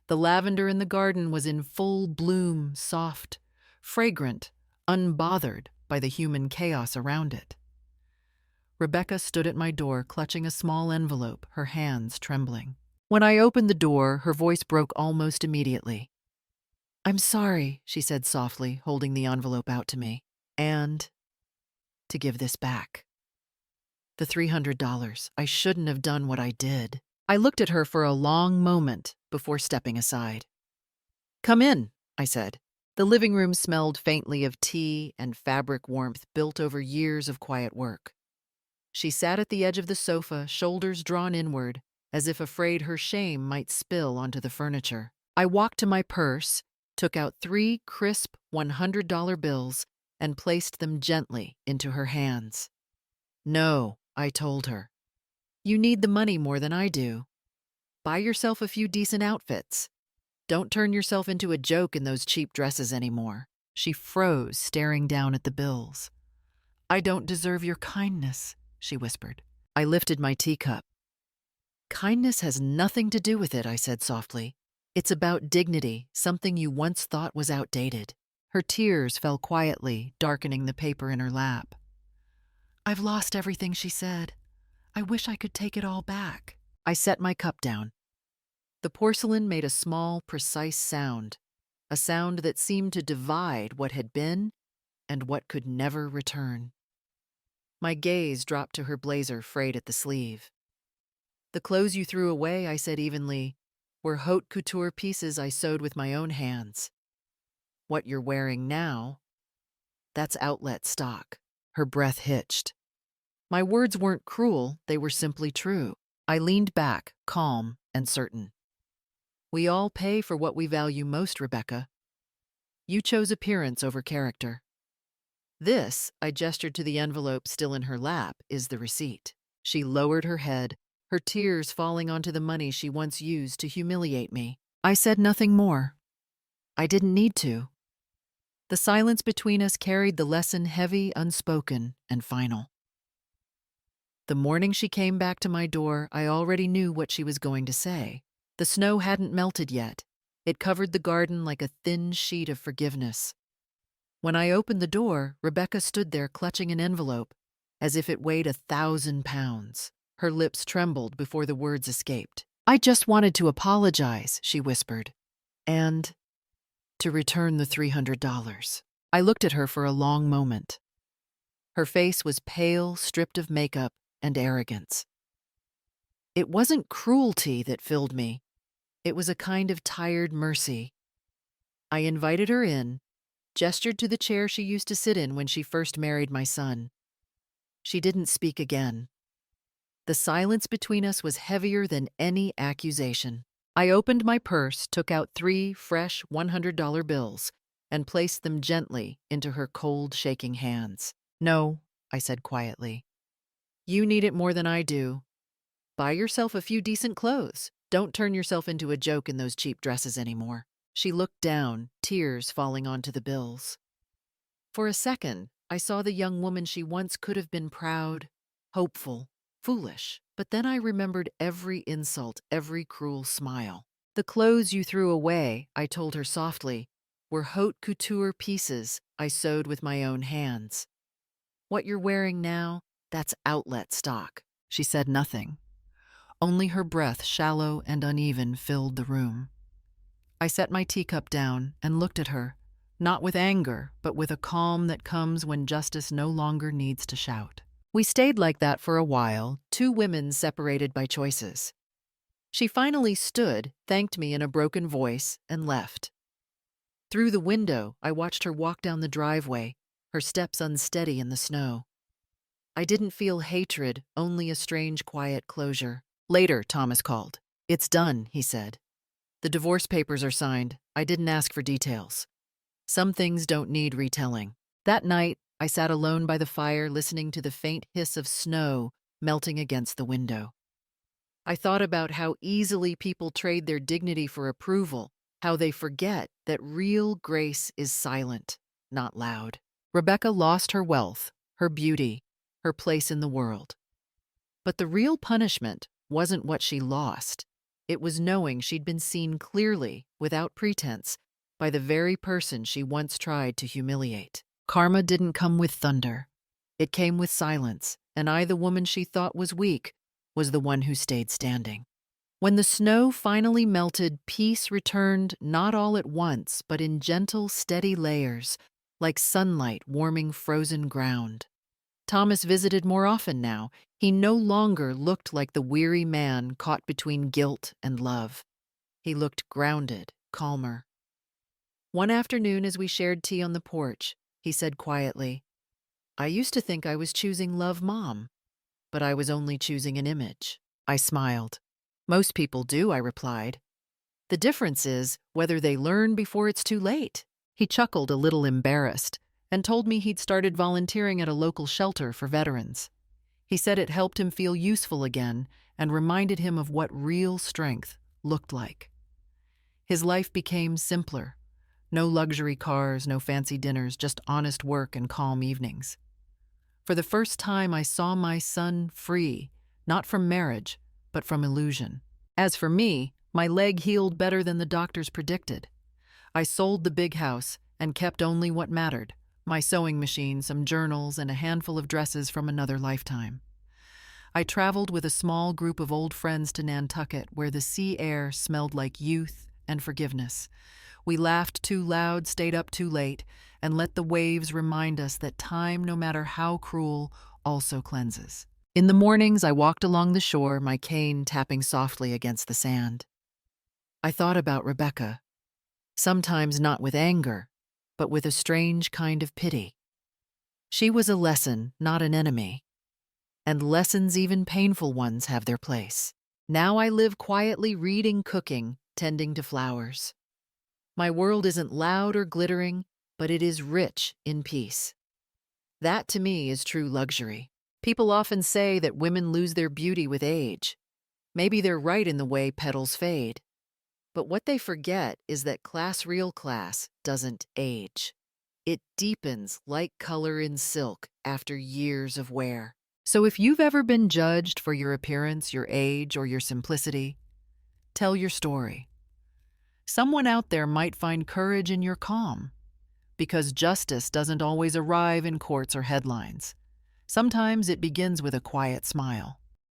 The lavender in the garden was in full bloom, soft, fragrant, unbothered by the human chaos around it. Rebecca stood at my door, clutching a small envelope, her hands trembling. When I opened the door, her voice broke almost immediately. "I'm sorry," she said softly, holding the envelope out to me. "And to give this back. The $300. I shouldn't have done what I did." I looked at her for a long moment before stepping aside. "Come in," I said. The living room smelled faintly of tea and fabric warmth built over years of quiet work. She sat at the edge of the sofa, shoulders drawn inward, as if afraid her shame might spill onto the furniture. I walked to my purse, took out 3 crisp $100 bills, and placed them gently into her hands. "No," I told her. "You need the money more than I do. Buy yourself a few decent outfits. Don't turn yourself into a joke in those cheap dresses anymore." She froze, staring down at the bills. "I don't deserve your kindness," she whispered. I lifted my teacup. Kindness has nothing to do with it, I said softly. It's about dignity, something you once thought was outdated. Her tears fell quietly, darkening the paper in her lap. I've lost everything, she said. I wish I could take it all back. I set my cup down. The porcelain made a small, precise sound, a sound that seemed to divide what had been and what could never return. My gaze dropped to her blazer frayed at the sleeve. The clothes you threw away, I said evenly, were haute couture pieces I sewed with my own hands. What you're wearing now, that's outlet stock. Her breath hitched. My words weren't cruel, they were simply true. I leaned back, calm and certain. We all pay for what we value most, Rebecca. You chose appearance over character. This, I gestured to the envelope still in her lap, is the receipt. She lowered her head, her tears falling onto the money she once used to humiliate me. I said nothing more. I didn't need to. The silence between us carried the lesson heavy, unspoken, and final. The morning she came back to my door, I already knew what she was going to say. The snow hadn't melted yet. It covered the garden like a thin sheet of forgiveness. When I opened the door, Rebecca stood there clutching an envelope, as if it weighed 1,000 pounds. Her lips trembled before the words escaped. I just wanted to apologize, she whispered, and to return the $300. I looked at her for a long moment. Her face was pale, stripped of makeup, and arrogance. It wasn't cruelty that filled me. It was a kind of tired mercy. I invited her in, gestured to the chair she used to sit in when she first married my son. She didn't speak again. The silence between us was heavier than any accusation. I opened my purse, took out 3 fresh $100 bills, and placed them gently into her cold, shaking hands. No, I said quietly. You need it more than I do. Buy yourself a few decent clothes. Don't turn yourself into a joke in those cheap dresses anymore. She looked down, tears falling onto the bills. For a second, I saw the young woman she once could have been proud, hopeful, foolish. But then I remembered every insult, every cruel smile. The clothes you threw away, I told her softly, were haute couture pieces I sewed with my own hands. What you're wearing now, that's outlet stock. She said nothing. Only her breath, shallow and uneven, filled the room. I set my teacup down and looked at her, not with anger, but with a calm that comes when justice no longer needs to shout. We stayed like that for a while, 2 women separated by choices. She finally stood, thanked me in a broken voice, and left. Through the window, I watched her walk down the driveway, her steps unsteady in the snow. I didn't feel hatred, only a strange, quiet closure. Later, Thomas called. It's done, he said. The divorce papers are signed. I didn't ask for details. Some things don't need retelling. That night, I sat alone by the fire listening to the faint hiss of snow melting against the window. I thought about how easily people trade their dignity for approval, how they forget that real grace is silent, not loud. Rebecca lost her wealth, her beauty, her place in the world. But the real punishment wasn't what she lost. It was knowing she'd been seen clearly, without pretense, by the very person she once tried to humiliate. Karma didn't come with thunder. It came with silence, and I, the woman she thought was weak, was the one who stayed standing. When the snow finally melted, peace returned not all at once, but in gentle, steady layers, like sunlight warming frozen ground. Thomas visited more often now. He no longer looked like the weary man caught between guilt and love. He looked grounded, calmer. One afternoon, as we shared tea on the porch, he said quietly, I used to think I was choosing love, Mom, but I was only choosing an image. I smiled. Most people do, I replied. The difference is whether they learn before it's too late. He chuckled a little embarrassed and told me he'd started volunteering at a local shelter for veterans. He said it helped him feel useful again and reminded him of what real strength looked like. His life became simpler. No luxury cars, no fancy dinners, just honest work and calm evenings. For the first time, I saw my son free, not from marriage, but from illusion. As for me, my leg healed better than the doctors predicted. I sold the big house and kept only what mattered: my sewing machine, some journals, and a handful of dresses from another lifetime. I traveled with a small group of old friends to Nantucket, where the sea air smelled like youth and forgiveness. We laughed too loud, stayed up too late, and let the waves remind us that time, no matter how cruel, also cleanses. In the mornings, I walked along the shore, my cane tapping softly against the sand. I thought about Rebecca, sometimes not with anger, but with a strange kind of pity. She was a lesson, not an enemy, and lessons, even painful ones, have their place. Now I live quietly, reading, cooking, tending to flowers. My world isn't loud or glittering, but it is rich in peace. That, to me, is true luxury. People often say that women lose their beauty with age. Maybe they're right in the way petals fade. But what they forget is that real class, doesn't age. It deepens like color in silk after years of wear. So if you've ever been judged for your appearance, your age, or your simplicity, tell your story. Someone out there might find courage in your calm, because justice doesn't always arrive in courts or headlines. Sometimes it begins with a quiet smile.